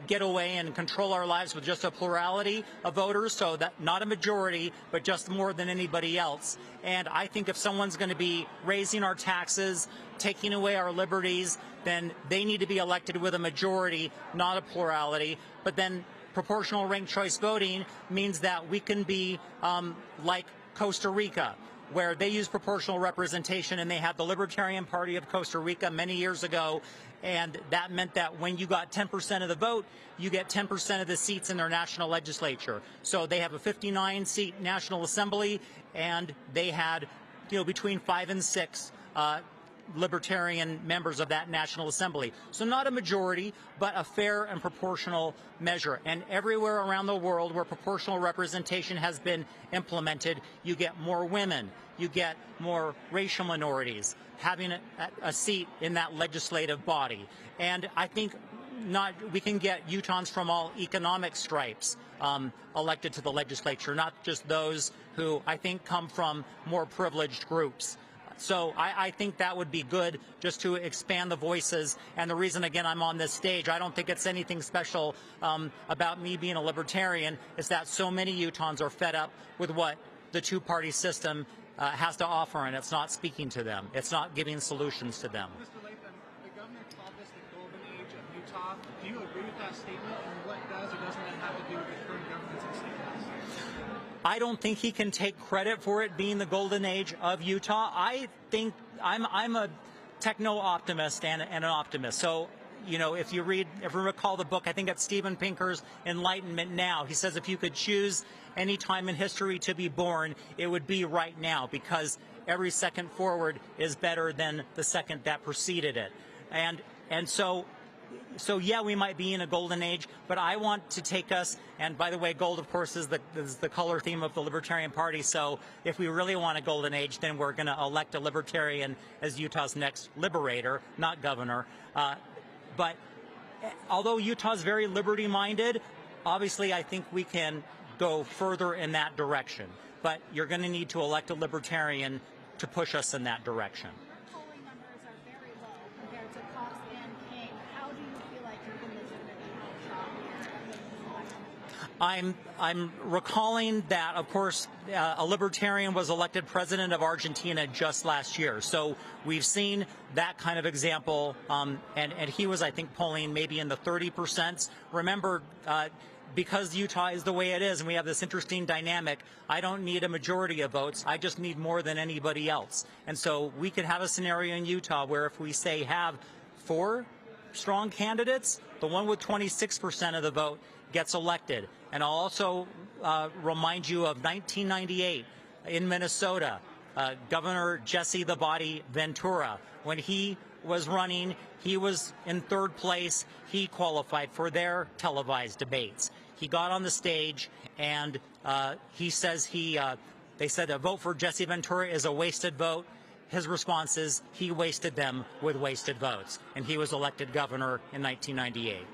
get away and control our lives with just a plurality of voters, so that not a majority, but just more than anybody else. And I think if someone's going to be raising our taxes, taking away our liberties, then they need to be elected with a majority, not a plurality. But then proportional ranked choice voting means that we can be like Costa Rica, where they use proportional representation, and they had the Libertarian Party of Costa Rica many years ago, and that meant that when you got 10% of the vote, you get 10% of the seats in their national legislature. So they have a 59-seat National Assembly, and they had, between 5 and 6 Libertarian members of that National Assembly. So not a majority, but a fair and proportional measure. And everywhere around the world where proportional representation has been implemented, you get more women, you get more racial minorities having a seat in that legislative body. And I think we can get Utahns from all economic stripes elected to the legislature, not just those who I think come from more privileged groups. So I think that would be good, just to expand the voices. And the reason, again, I'm on this stage, I don't think it's anything special about me being a libertarian, is that so many Utahns are fed up with what the two-party system has to offer, and it's not speaking to them. It's not giving solutions to them. Mr. Latham, the governor called this the golden age of Utah. Do you agree with that statement? And what does or doesn't that have to do with the current government's and state laws? I don't think he can take credit for it being the golden age of Utah. I think I'm a techno-optimist and an optimist. So, if you recall the book, I think it's Steven Pinker's Enlightenment Now. He says if you could choose any time in history to be born, it would be right now, because every second forward is better than the second that preceded it. And so yeah, we might be in a golden age, but I want to take us, and by the way, gold, of course, is the color theme of the Libertarian Party. So if we really want a golden age, then we're going to elect a Libertarian as Utah's next liberator, not governor. But although Utah's very liberty-minded, obviously I think we can go further in that direction. But you're going to need to elect a Libertarian to push us in that direction. Polling numbers are very low compared to Cox and King. How do you feel like you're going to I'm recalling that, of course, a Libertarian was elected president of Argentina just last year. So we've seen that kind of example, and he was, I think, polling maybe in the 30%. Remember, because Utah is the way it is, and we have this interesting dynamic, I don't need a majority of votes. I just need more than anybody else. And so we could have a scenario in Utah where if we say have 4 strong candidates, the one with 26% of the vote gets elected. And I'll also remind you of 1998 in Minnesota, Governor Jesse the Body Ventura. When he was running, he was in 3rd place. He qualified for their televised debates. He got on the stage and he says they said a vote for Jesse Ventura is a wasted vote. His response is he wasted them with wasted votes. And he was elected governor in 1998.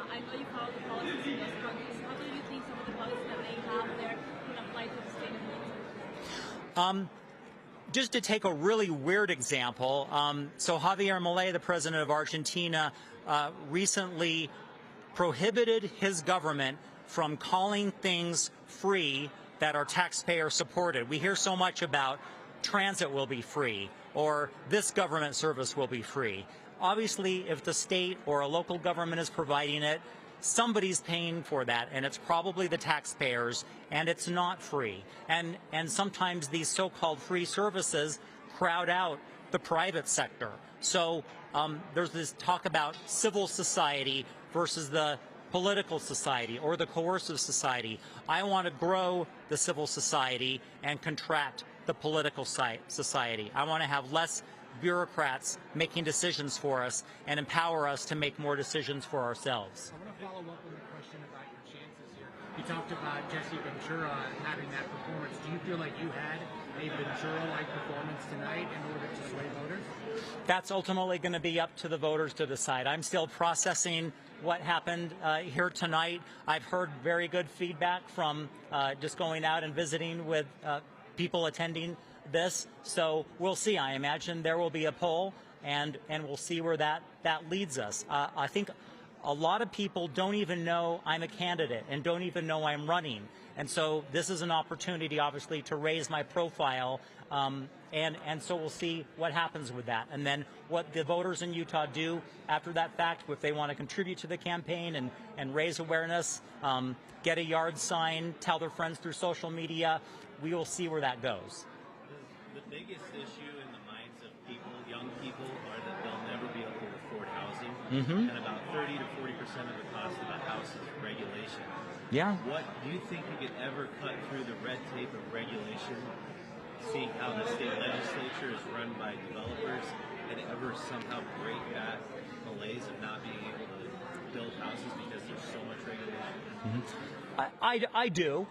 I know you follow the politics in those countries. How do you think some of the policies that they have there can apply to the state of Utah? just to take a really weird example, so Javier Milei, the president of Argentina, recently prohibited his government from calling things free that are taxpayer supported. We hear so much about transit will be free or this government service will be free. Obviously, if the state or a local government is providing it, somebody's paying for that, and it's probably the taxpayers, and it's not free. And sometimes these so-called free services crowd out the private sector. So there's this talk about civil society versus the political society or the coercive society. I want to grow the civil society and contract the political society. I want to have less bureaucrats making decisions for us and empower us to make more decisions for ourselves. I want to follow up on the question about your chances here. You talked about Jesse Ventura having that performance. Do you feel like you had a Ventura-like performance tonight in order to sway voters? That's ultimately going to be up to the voters to decide. I'm still processing what happened here tonight. I've heard very good feedback from just going out and visiting with people attending this. So we'll see. I imagine there will be a poll, and we'll see where that leads us. I think a lot of people don't even know I'm a candidate and don't even know I'm running. And so this is an opportunity, obviously, to raise my profile. And so we'll see what happens with that. And then what the voters in Utah do after that fact, if they want to contribute to the campaign and raise awareness, get a yard sign, tell their friends through social media, we will see where that goes. The biggest issue in the minds of people, young people, are that they'll never be able to afford housing. And about 30 to 40% of the cost of a house is regulation. Yeah. What do you think you could ever cut through the red tape of regulation, seeing how the state legislature is run by developers, and ever somehow break that malaise of not being able to build houses because there's so much regulation? I do.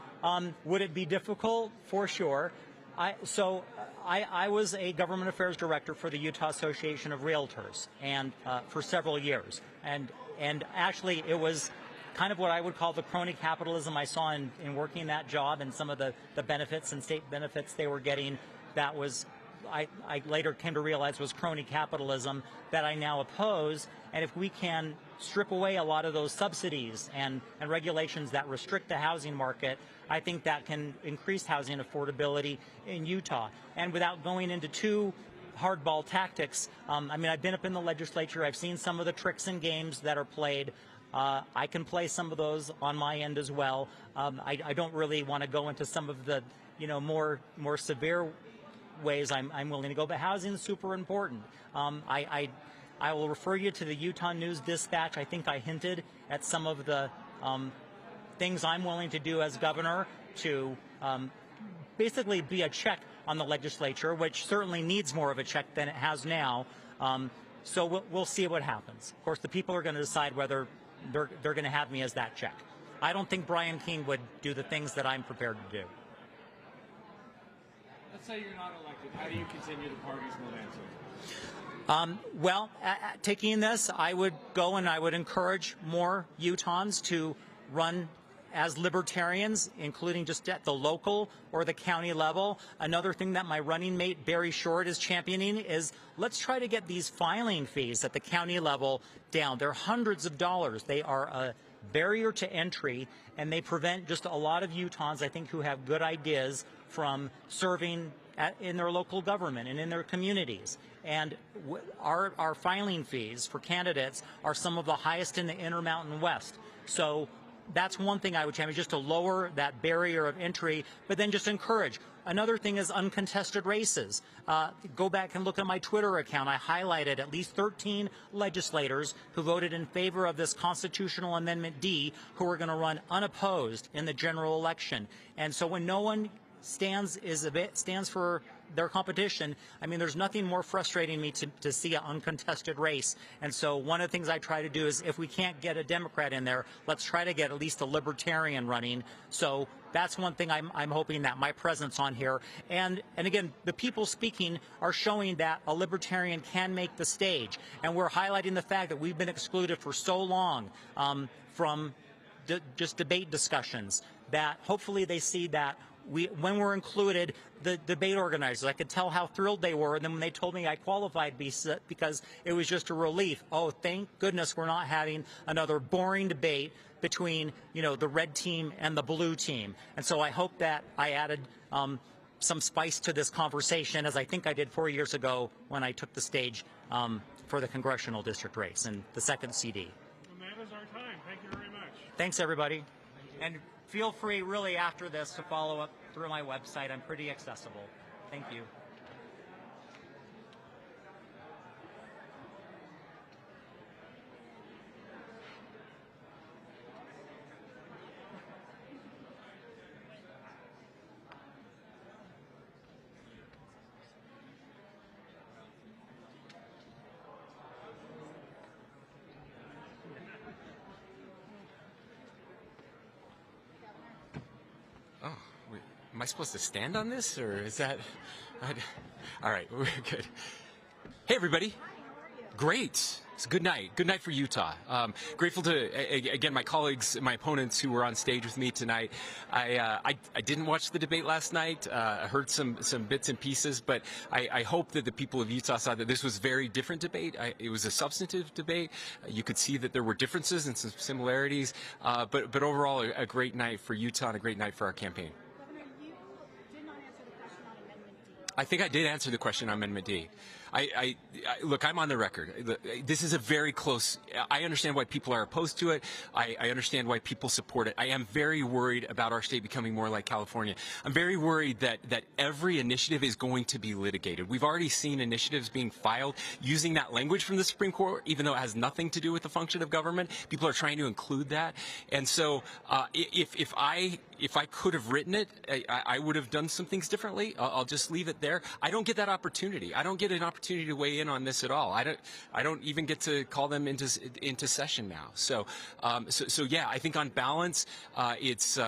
Would it be difficult? For sure. I was a government affairs director for the Utah Association of Realtors, and for several years, and actually it was kind of what I would call the crony capitalism I saw in working that job, and some of the benefits and state benefits they were getting. That was I later came to realize was crony capitalism that I now oppose. And if we can strip away a lot of those subsidies and regulations that restrict the housing market, I think that can increase housing affordability in Utah. And without going into too hardball tactics, I mean, I've been up in the legislature. I've seen some of the tricks and games that are played. I can play some of those on my end as well. I don't really want to go into some of the, more severe ways I'm willing to go, but housing is super important. I will refer you to the Utah News Dispatch. I think I hinted at some of the things I'm willing to do as governor to basically be a check on the legislature, which certainly needs more of a check than it has now. So we'll see what happens. Of course, the people are going to decide whether they're going to have me as that check. I don't think Brian King would do the things that I'm prepared to do. Let's say you're not elected. How do you continue the party's momentum? Well, taking this, I would go and I would encourage more Utahns to run as libertarians, including just at the local or the county level. Another thing that my running mate, Barry Short, is championing is let's try to get these filing fees at the county level down. They're hundreds of dollars. They are a barrier to entry, and they prevent just a lot of Utahns, I think, who have good ideas from serving in their local government and in their communities. And our filing fees for candidates are some of the highest in the Intermountain West. So that's one thing I would champion, just to lower that barrier of entry, but then just encourage. Another thing is uncontested races. Go back and look at my Twitter account. I highlighted at least 13 legislators who voted in favor of this Constitutional Amendment D who are going to run unopposed in the general election. And so when no one stands for their competition, I mean, there's nothing more frustrating me to see an uncontested race. And so one of the things I try to do is if we can't get a Democrat in there, let's try to get at least a libertarian running. So that's one thing I'm hoping that my presence on here. And again, the people speaking are showing that a libertarian can make the stage. And we're highlighting the fact that we've been excluded for so long from just debate discussions, that hopefully they see that when we're included, the debate organizers, I could tell how thrilled they were. And then when they told me I qualified because it was just a relief. Oh, thank goodness we're not having another boring debate between, the red team and the blue team. And so I hope that I added some spice to this conversation, as I think I did 4 years ago when I took the stage for the congressional district race and the second CD. And that is our time. Thank you very much. Thanks, everybody. And feel free, really, after this, to follow up through my website. I'm pretty accessible. Thank you. Oh, wait, am I supposed to stand on this, or is that? All right, we're good. Hey, everybody. Great. It's a good night. Good night for Utah. Grateful to, again, my colleagues, my opponents who were on stage with me tonight. I didn't watch the debate last night. I heard some bits and pieces, but I hope that the people of Utah saw that this was a very different debate. It was a substantive debate. You could see that there were differences and some similarities, but overall, a great night for Utah and a great night for our campaign. Governor, you did not answer the question on Amendment D. I think I did answer the question on Amendment D. Look, I'm on the record. This is a very close. I understand why people are opposed to it. I understand why people support it. I am very worried about our state becoming more like California. I'm very worried that every initiative is going to be litigated. We've already seen initiatives being filed using that language from the Supreme Court, even though it has nothing to do with the function of government. People are trying to include that. And so if I could have written it, I would have done some things differently. I'll just leave it there. I don't get that opportunity. I don't get an opportunity to weigh in on this at all. I don't even get to call them into session now. So yeah, I think on balance, it's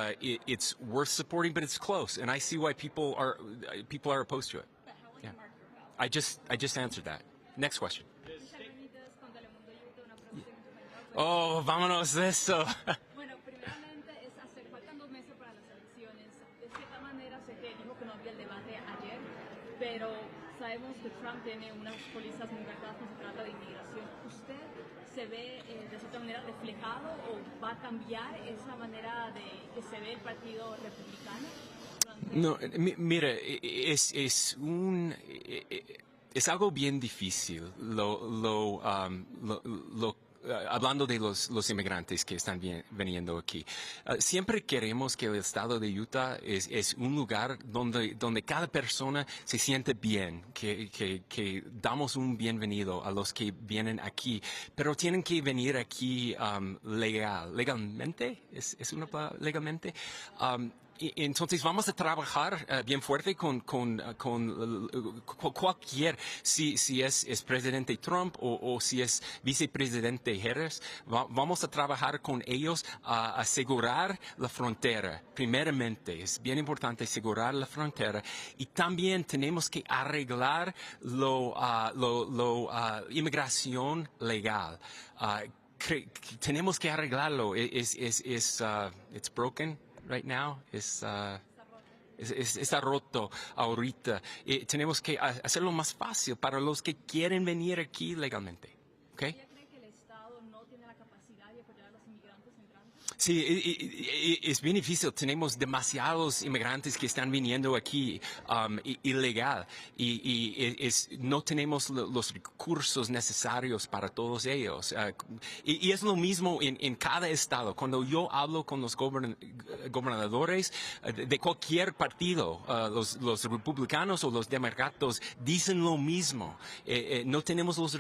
worth supporting, but it's close, and I see why people are opposed to it. But how will Yeah. you mark your ballot? I just answered that. Next question. Intervenidas con Telemundo YouTube, una pregunta en tu mensaje. Oh, vámonos de eso. Bueno, primeramente faltan 2 meses para las elecciones. De cierta manera sé que dijo que no había el debate ayer, pero sabemos que Trump tiene unas políticas muy marcadas cuando se trata de inmigración. ¿Usted se ve de cierta manera reflejado o va a cambiar esa manera de que se ve el Partido Republicano? No, mira, es algo bien difícil hablando de los inmigrantes que están viniendo aquí. Siempre queremos que el estado de Utah es un lugar donde cada persona se siente bien, que damos un bienvenido a los que vienen aquí, pero tienen que venir aquí legalmente, ¿es una palabra? Legalmente. Entonces vamos a trabajar bien fuerte con cualquier, si es presidente Trump o si es vicepresidente Harris, vamos a trabajar con ellos a asegurar la frontera. Primeramente, es bien importante asegurar la frontera y también tenemos que arreglar inmigración legal. Tenemos que arreglarlo. It's broken right now. Está roto ahorita. Tenemos que hacerlo más fácil para los que quieren venir aquí legalmente. ¿Okay? ¿Ella cree que el Estado no tiene la capacidad de apoyar a los inmigrantes entrantes? Sí, es bien difícil. Tenemos demasiados inmigrantes que están viniendo aquí ilegal y no tenemos los recursos necesarios para todos ellos. Y es lo mismo en cada estado. Cuando yo hablo con los gobernadores de cualquier partido, los republicanos o los demócratas dicen lo mismo. No tenemos los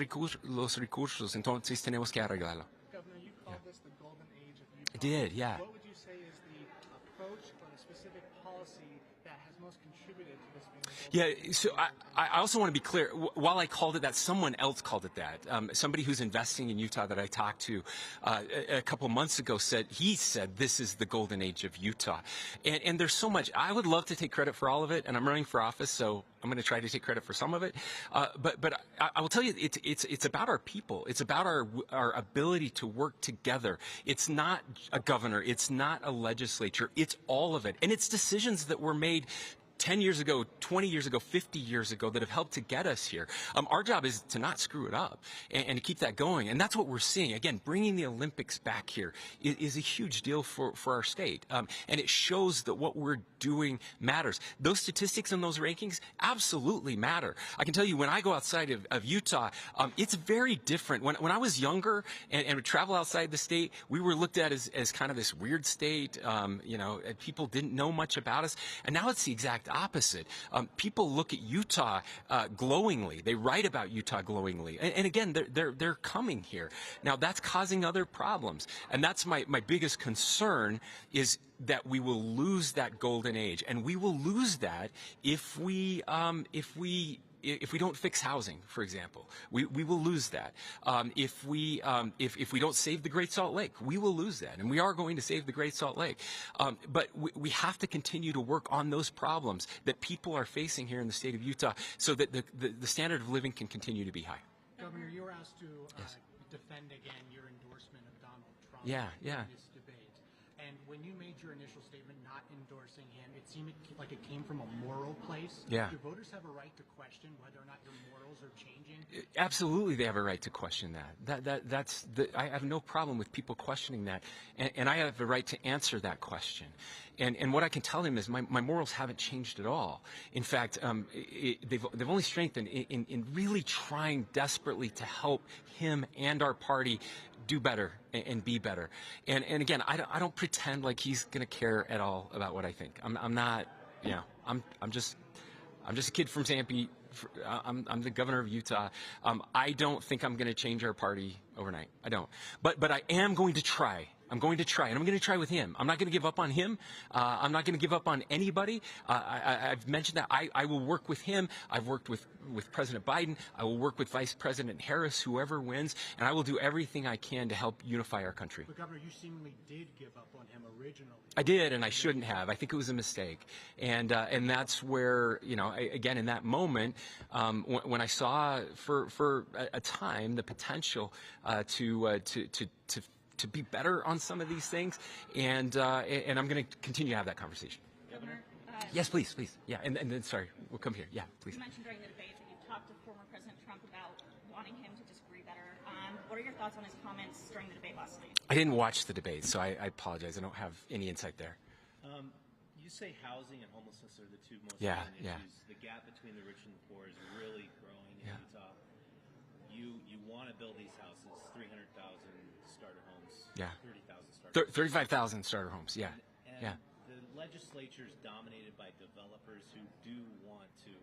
recursos, entonces tenemos que arreglarlo. Governor, you called this the golden age of Utah. I did, yeah. What would you say is the approach or the specific policy that has most contributed to this being the golden age? Yeah, so I also want to be clear. While I called it that, someone else called it that. Somebody who's investing in Utah that I talked to a couple months ago said this is the golden age of Utah. And there's so much. I would love to take credit for all of it, and I'm running for office, so I'm going to try to take credit for some of it. But I will tell you, it's about our people. It's about our ability to work together. It's not a governor. It's not a legislature. It's all of it. And it's decisions that were made 10 years ago, 20 years ago, 50 years ago that have helped to get us here. Our job is to not screw it up and to keep that going. And that's what we're seeing. Again, bringing the Olympics back here is a huge deal for our state. And it shows that what we're doing matters. Those statistics and those rankings absolutely matter. I can tell you, when I go outside of Utah, it's very different. When I was younger and would travel outside the state, we were looked at as kind of this weird state. People didn't know much about us. And now it's the exact opposite. People look at Utah glowingly. They write about Utah glowingly. And again, they're coming here. Now, that's causing other problems. And that's my biggest concern, is that we will lose that golden age. And we will lose that if we don't fix housing, for example. We will lose that. If we don't save the Great Salt Lake, we will lose that. And we are going to save the Great Salt Lake. But we have to continue to work on those problems that people are facing here in the state of Utah, so that the standard of living can continue to be high. Governor, you were asked to Yes. defend again your endorsement of Donald Trump Yeah. in this debate. And when you made your initial statement not endorsing him, it seemed like it came from a moral place. Yeah. Do voters have a right to question whether or not your morals are changing? Absolutely, they have a right to question that. I have no problem with people questioning that, and I have a right to answer that question. And what I can tell them is my morals haven't changed at all. In fact, they've only strengthened in really trying desperately to help him and our party do better and be better. And again, I don't pretend like he's going to care at all about what I think. I'm not. I'm just a kid from Stampede. I'm the governor of Utah. I don't think I'm going to change our party overnight. I don't. But I am going to try. I'm going to try, and I'm going to try with him. I'm not going to give up on him. I'm not going to give up on anybody. I've mentioned that I will work with him. I've worked with President Biden. I will work with Vice President Harris, whoever wins, and I will do everything I can to help unify our country. But Governor, you seemingly did give up on him originally. I did, and I shouldn't have. I think it was a mistake, and that's where, again, in that moment, when I saw for a time the potential to be better on some of these things, and I'm going to continue to have that conversation. Governor? Yes, please. Yeah, and then, sorry, we'll come here. Yeah, please. You mentioned during the debate that you talked to former President Trump about wanting him to just breathe better. What are your thoughts on his comments during the debate last night? I didn't watch the debate, so I apologize. I don't have any insight there. You say housing and homelessness are the two most Yeah, common yeah. issues. The gap between the rich and the poor is really growing in Yeah. Utah. You want to build these houses, 300,000 starter homes, Yeah. 30,000 starter homes. 35,000 starter homes. Yeah, And yeah. the legislature is dominated by developers who do want to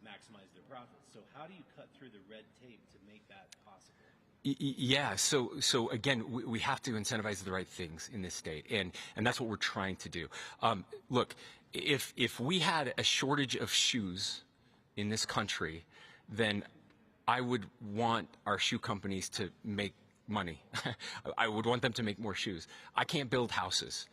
maximize their profits. So how do you cut through the red tape to make that possible? Yeah. So again, we have to incentivize the right things in this state, and that's what we're trying to do. Look, if we had a shortage of shoes in this country, then I would want our shoe companies to make money. I would want them to make more shoes. I can't build houses.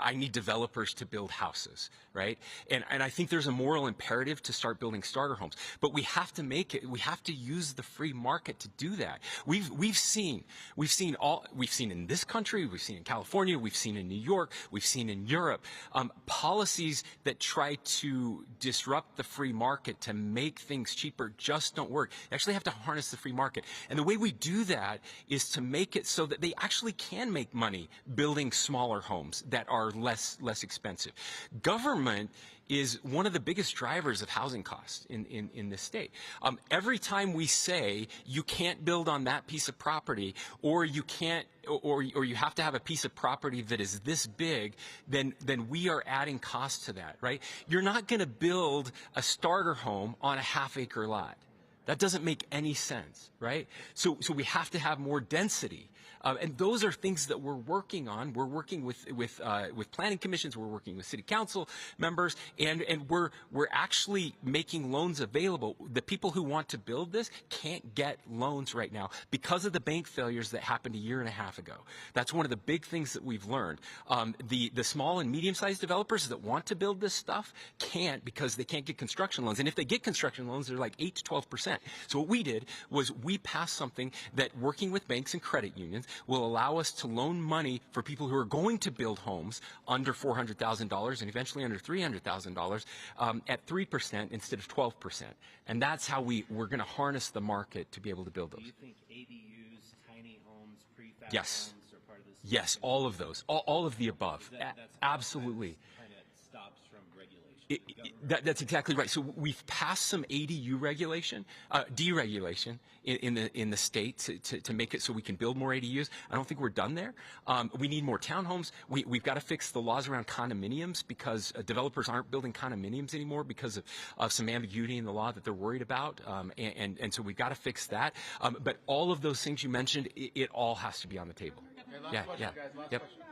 I need developers to build houses, right? And I think there's a moral imperative to start building starter homes, but we have to we have to use the free market to do that. We've seen in this country, we've seen in California, we've seen in New York, we've seen in Europe, policies that try to disrupt the free market to make things cheaper just don't work. You actually have to harness the free market. And the way we do that is to make it so that they actually can make money building smaller homes that are less expensive. Government is one of the biggest drivers of housing costs in this state. Every time we say you can't build on that piece of property, or you can't, or you have to have a piece of property that is this big, then we are adding cost to that, right? You're not going to build a starter home on a half-acre lot. That doesn't make any sense, right? So we have to have more density. And those are things that we're working on. We're working with planning commissions. We're working with city council members, and we're actually making loans available. The people who want to build this can't get loans right now because of the bank failures that happened a year and a half ago. That's one of the big things that we've learned. The small and medium-sized developers that want to build this stuff can't because they can't get construction loans. And if they get construction loans, they're like 8 to 12%. So what we did was we passed something that, working with banks and credit unions, will allow us to loan money for people who are going to build homes under $400,000 and eventually under $300,000 at 3% instead of 12%. And that's how we're going to harness the market to be able to build those. Do you think ADUs, tiny homes, prefab Yes. homes are part of this? Yes, all of those, all of the above. That's Absolutely. kind of stops from regulation. That's exactly right. So we've passed some ADU regulation, deregulation in the state to make it so we can build more ADUs. I don't think we're done there. We need more townhomes. We've got to fix the laws around condominiums because developers aren't building condominiums anymore because of some ambiguity in the law that they're worried about. And so we've got to fix that. But all of those things you mentioned, it all has to be on the table. Last question, guys. Last Yep. question.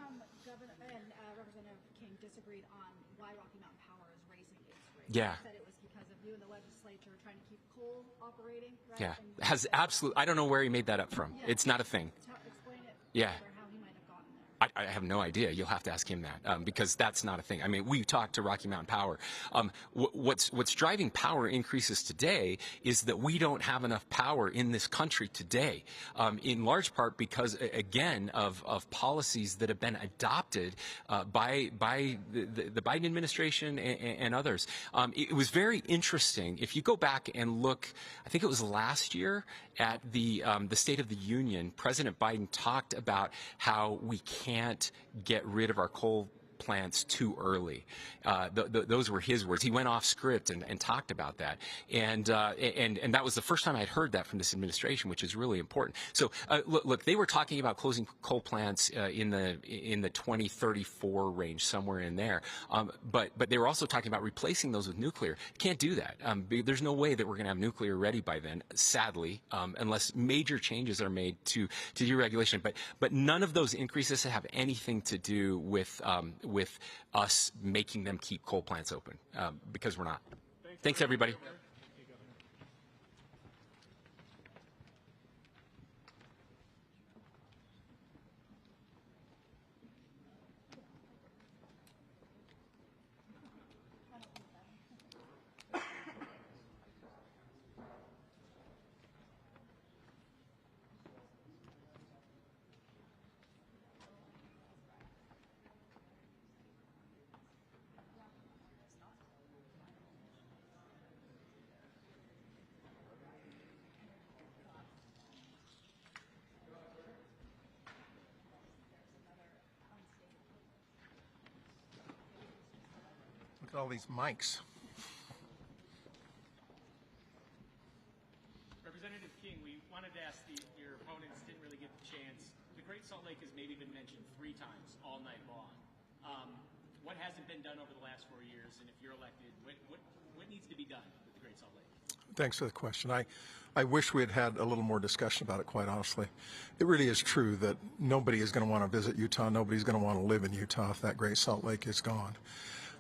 Governor and Representative King disagreed on why Rocky Mountain Power is raising its rate. Yeah. He said it was because of you and the legislature trying to keep coal operating, right? Yeah, And has absolute. I don't know where he made that up from. Yeah. It's not a thing. Explain it Yeah. further how he might have gotten there. I have no idea. You'll have to ask him that because that's not a thing. I mean, we talked to Rocky Mountain Power. What's driving power increases today is that we don't have enough power in this country today, in large part because, again, of policies that have been adopted by the Biden administration and others. It was very interesting. If you go back and look, I think it was last year at the State of the Union, President Biden talked about how we can't get rid of our coal plants too early. Those were his words. He went off script and talked about that. And that was the first time I'd heard that from this administration, which is really important. So look, they were talking about closing coal plants in the 2034 range, somewhere in there. But they were also talking about replacing those with nuclear. Can't do that. There's no way that we're going to have nuclear ready by then, sadly, unless major changes are made to deregulation. But none of those increases have anything to do with us making them keep coal plants open, because we're not. Thanks, everybody. Look at all these mics. Representative King, we wanted to ask your opponents didn't really get the chance. The Great Salt Lake has maybe been mentioned 3 times all night long. What hasn't been done over the last 4 years, and if you're elected, what needs to be done with the Great Salt Lake? Thanks for the question. I wish we had had a little more discussion about it, quite honestly. It really is true that nobody is going to want to visit Utah. Nobody's going to want to live in Utah if that Great Salt Lake is gone.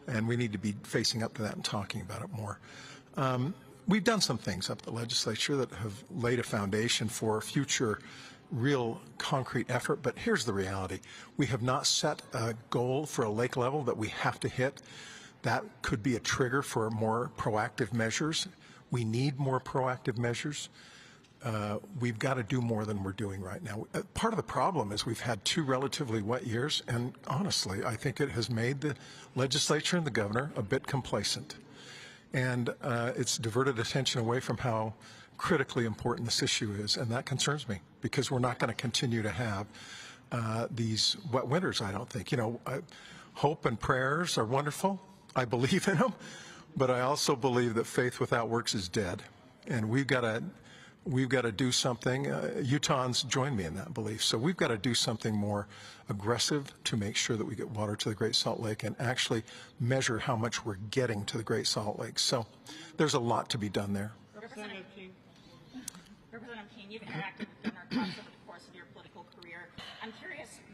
And we need to be facing up to that and talking about it more. We've done some things up at the legislature that have laid a foundation for future real concrete effort, but here's the reality. We have not set a goal for a lake level that we have to hit. That could be a trigger for more proactive measures. We need more proactive measures. We've got to do more than we're doing right now. Part of the problem is we've had 2 relatively wet years, and honestly, I think it has made the legislature and the governor a bit complacent. And it's diverted attention away from how critically important this issue is, and that concerns me because we're not going to continue to have these wet winters, I don't think. You know, hope and prayers are wonderful. I believe in them, but I also believe that faith without works is dead, and we've got to do something. Utahns join me in that belief. So we've got to do something more aggressive to make sure that we get water to the Great Salt Lake and actually measure how much we're getting to the Great Salt Lake. So there's a lot to be done there. Representative King. Representative King, you've interacted with Governor Cox over the course of your political career.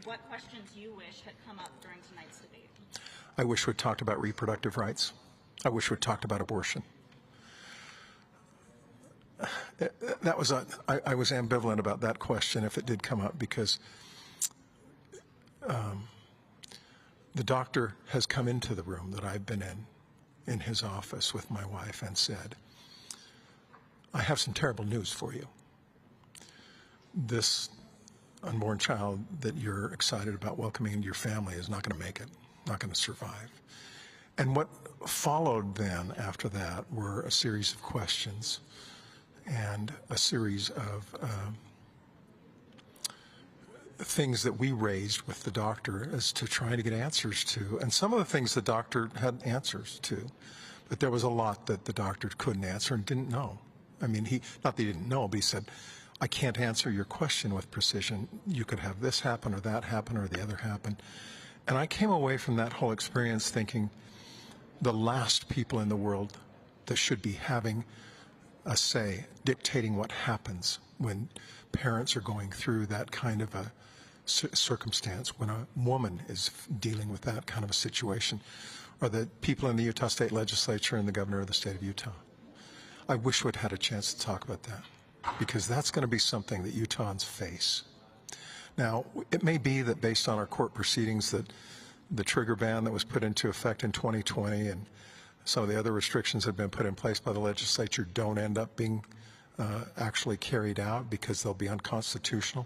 what questions you wish had come up during tonight's debate. I wish we'd talked about reproductive rights. I wish we'd talked about abortion. That was I was ambivalent about that question if it did come up, because the doctor has come into the room that I've been in his office with my wife, and said, I have some terrible news for you. This unborn child that you're excited about welcoming into your family is not going to make it, not going to survive. And what followed then after that were a series of questions and a series of things that we raised with the doctor as to trying to get answers to. And some of the things the doctor had answers to, but there was a lot that the doctor couldn't answer and didn't know. I mean, not that he didn't know, but he said, I can't answer your question with precision. You could have this happen or that happen or the other happen. And I came away from that whole experience thinking the last people in the world that should be having a say, dictating what happens when parents are going through that kind of a circumstance, when a woman is dealing with that kind of a situation, are the people in the Utah State Legislature and the governor of the state of Utah. I wish we'd had a chance to talk about that, because that's going to be something that Utahns face. Now, it may be that based on our court proceedings that the trigger ban that was put into effect in 2020 and some of the other restrictions that have been put in place by the legislature don't end up being actually carried out because they'll be unconstitutional,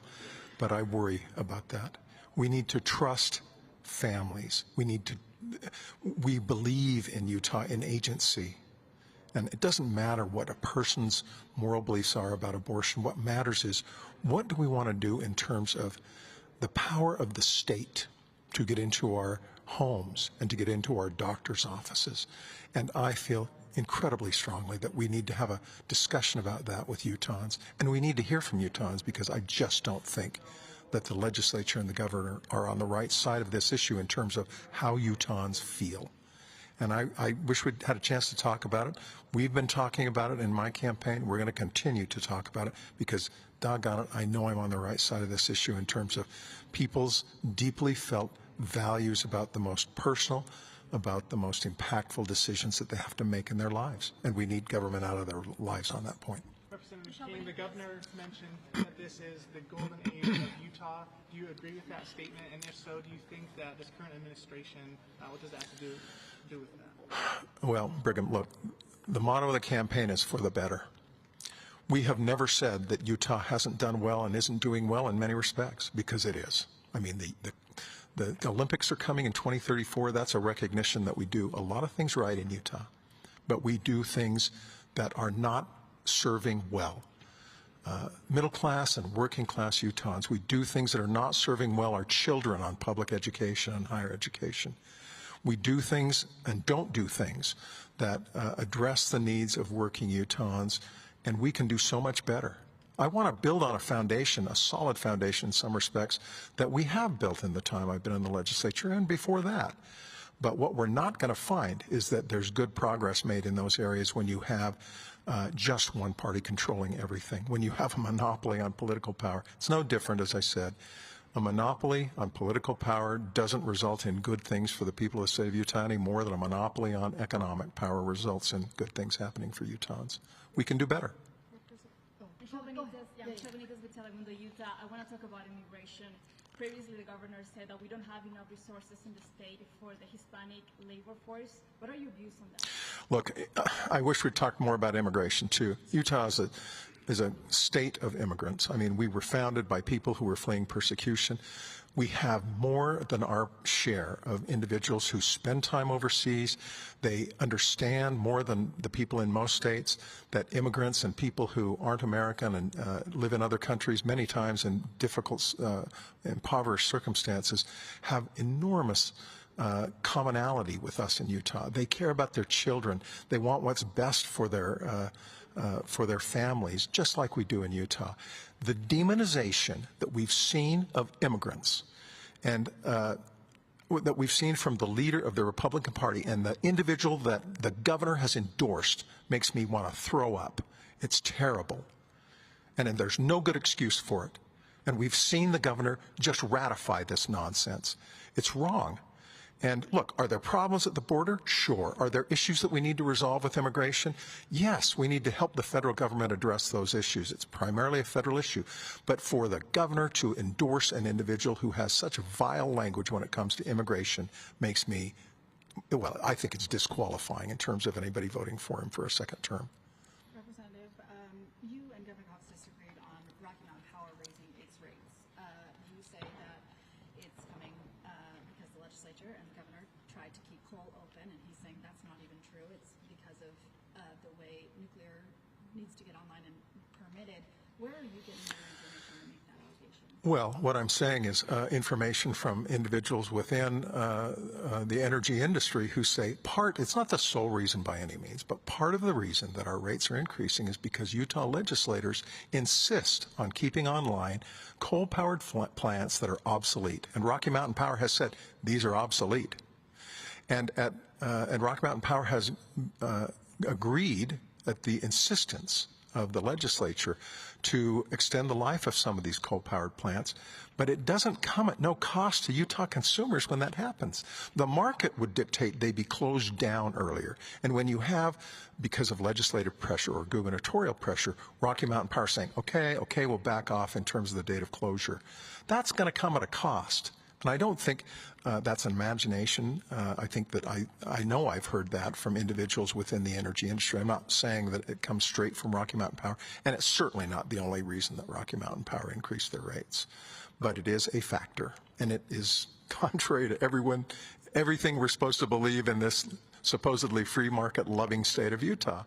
but I worry about that. We need to trust families. We believe in Utah in agency. And it doesn't matter what a person's moral beliefs are about abortion. What matters is, what do we want to do in terms of the power of the state to get into our homes and to get into our doctor's offices? And I feel incredibly strongly that we need to have a discussion about that with Utahns. And we need to hear from Utahns, because I just don't think that the legislature and the governor are on the right side of this issue in terms of how Utahns feel. And I wish we'd had a chance to talk about it. We've been talking about it in my campaign. We're going to continue to talk about it, because, doggone it, I know I'm on the right side of this issue in terms of people's deeply felt values about the most personal, about the most impactful decisions that they have to make in their lives. And we need government out of their lives on that point. Representative King, the governor mentioned that this is the golden age of Utah. Do you agree with that statement? And if so, do you think that this current administration, what does that have to do with that? Well, Brigham, look, the motto of the campaign is for the better. We have never said that Utah hasn't done well and isn't doing well in many respects, because it is. I mean, the Olympics are coming in 2034. That's a recognition that we do a lot of things right in Utah, but we do things that are not serving well. Middle class and working class Utahns, we do things that are not serving well our children on public education and higher education. We do things and don't do things that address the needs of working Utahns, and we can do so much better. I want to build on a foundation, a solid foundation in some respects, that we have built in the time I've been in the legislature and before that. But what we're not going to find is that there's good progress made in those areas when you have just one party controlling everything, when you have a monopoly on political power. It's no different, as I said. A monopoly on political power doesn't result in good things for the people of the state of Utah any more than a monopoly on economic power results in good things happening for Utahns. We can do better. Utah. I want to talk about immigration. Previously, the governor said that we don't have enough resources in the state for the Hispanic labor force. What are your views on that? Look, I wish we'd talked more about immigration, too. Utah is a state of immigrants. I mean, we were founded by people who were fleeing persecution. We have more than our share of individuals who spend time overseas. They understand more than the people in most states that immigrants and people who aren't American and live in other countries, many times in difficult, impoverished circumstances, have enormous commonality with us in Utah. They care about their children. They want what's best for their families, just like we do in Utah. The demonization that we've seen of immigrants and that we've seen from the leader of the Republican Party and the individual that the governor has endorsed makes me want to throw up. It's terrible. And there's no good excuse for it. And we've seen the governor just ratify this nonsense. It's wrong. And look, are there problems at the border? Sure. Are there issues that we need to resolve with immigration? Yes, we need to help the federal government address those issues. It's primarily a federal issue. But for the governor to endorse an individual who has such vile language when it comes to immigration makes me, well, I think it's disqualifying in terms of anybody voting for him for a second term. Representative, you and Governor Cox disagreed on Rocky Mountain Power raising its rates. You say that it's coming because the legislature and the governor tried to keep coal open, and he's saying that's not even true. It's because of the way nuclear needs to get online and permitted. Where are you getting your information to make that allegation? Well, what I'm saying is information from individuals within the energy industry who say it's not the sole reason by any means, but part of the reason that our rates are increasing is because Utah legislators insist on keeping online coal-powered plants that are obsolete. And Rocky Mountain Power has said these are obsolete. And Rocky Mountain Power has agreed at the insistence of the legislature to extend the life of some of these coal-powered plants, but it doesn't come at no cost to Utah consumers when that happens. The market would dictate they be closed down earlier. And when you have, because of legislative pressure or gubernatorial pressure, Rocky Mountain Power saying, okay, we'll back off in terms of the date of closure, that's going to come at a cost. And I don't think that's an imagination. I think that I know I've heard that from individuals within the energy industry. I'm not saying that it comes straight from Rocky Mountain Power, and it's certainly not the only reason that Rocky Mountain Power increased their rates. But it is a factor, and it is contrary to everything we're supposed to believe in this supposedly free market loving state of Utah.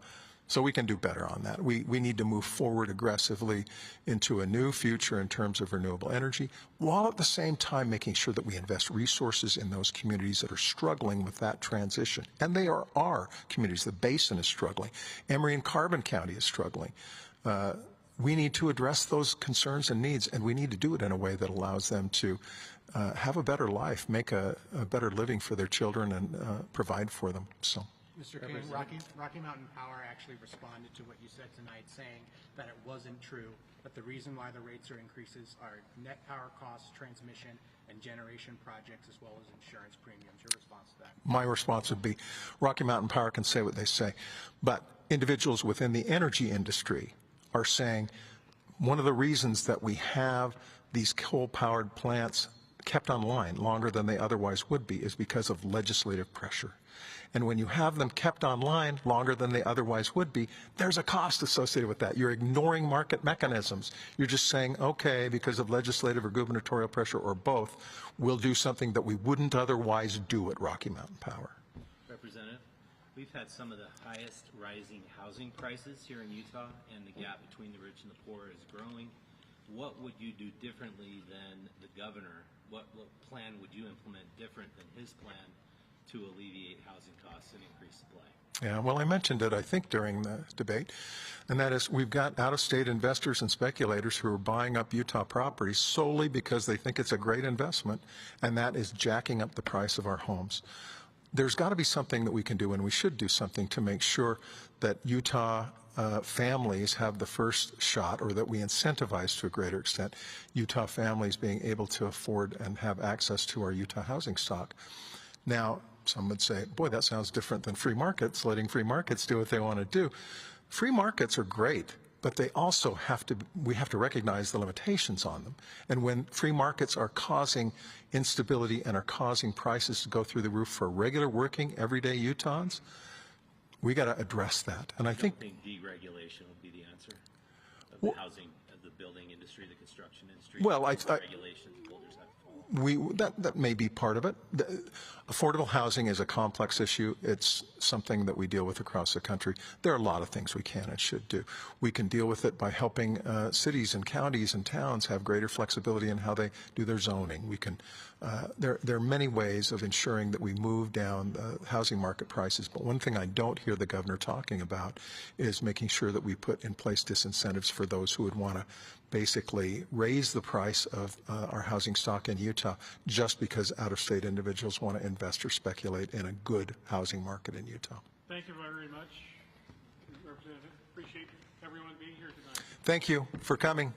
So we can do better on that. We need to move forward aggressively into a new future in terms of renewable energy, while at the same time making sure that we invest resources in those communities that are struggling with that transition. And they are our communities. The basin is struggling. Emory and Carbon County is struggling. We need to address those concerns and needs, and we need to do it in a way that allows them to have a better life, make a better living for their children, and provide for them. So. Mr. King, Rocky Mountain Power actually responded to what you said tonight, saying that it wasn't true, but the reason why the rates are increases are net power costs, transmission, and generation projects, as well as insurance premiums. Your response to that? My response would be Rocky Mountain Power can say what they say, but individuals within the energy industry are saying one of the reasons that we have these coal-powered plants kept online longer than they otherwise would be is because of legislative pressure. And when you have them kept online longer than they otherwise would be, there's a cost associated with that. You're ignoring market mechanisms. You're just saying, okay, because of legislative or gubernatorial pressure or both, we'll do something that we wouldn't otherwise do at Rocky Mountain Power. Representative, we've had some of the highest rising housing prices here in Utah, and the gap between the rich and the poor is growing. What would you do differently than the governor? What plan would you implement different than his plan to alleviate housing costs and increase supply? Yeah, well, I mentioned it, I think, during the debate, and that is we've got out-of-state investors and speculators who are buying up Utah properties solely because they think it's a great investment, and that is jacking up the price of our homes. There's got to be something that we can do, and we should do something to make sure that Utah families have the first shot, or that we incentivize to a greater extent Utah families being able to afford and have access to our Utah housing stock. Now, some would say, boy, that sounds different than free markets, letting free markets do what they want to do. Free markets are great, but they also we have to recognize the limitations on them. And when free markets are causing instability and are causing prices to go through the roof for regular working, everyday Utahns, we got to address that. And I think deregulation would be the answer of the housing, of the building industry, the construction industry. Well, regulations builders have to follow. That may be part of it. Affordable housing is a complex issue. It's something that we deal with across the country. There are a lot of things we can and should do. We can deal with it by helping cities and counties and towns have greater flexibility in how they do their zoning. We can. There are many ways of ensuring that we move down housing market prices. But one thing I don't hear the governor talking about is making sure that we put in place disincentives for those who would want to basically raise the price of our housing stock in Utah just because out-of-state individuals want to invest or speculate in a good housing market in Utah. Thank you very much, Representative. Appreciate everyone being here tonight. Thank you for coming.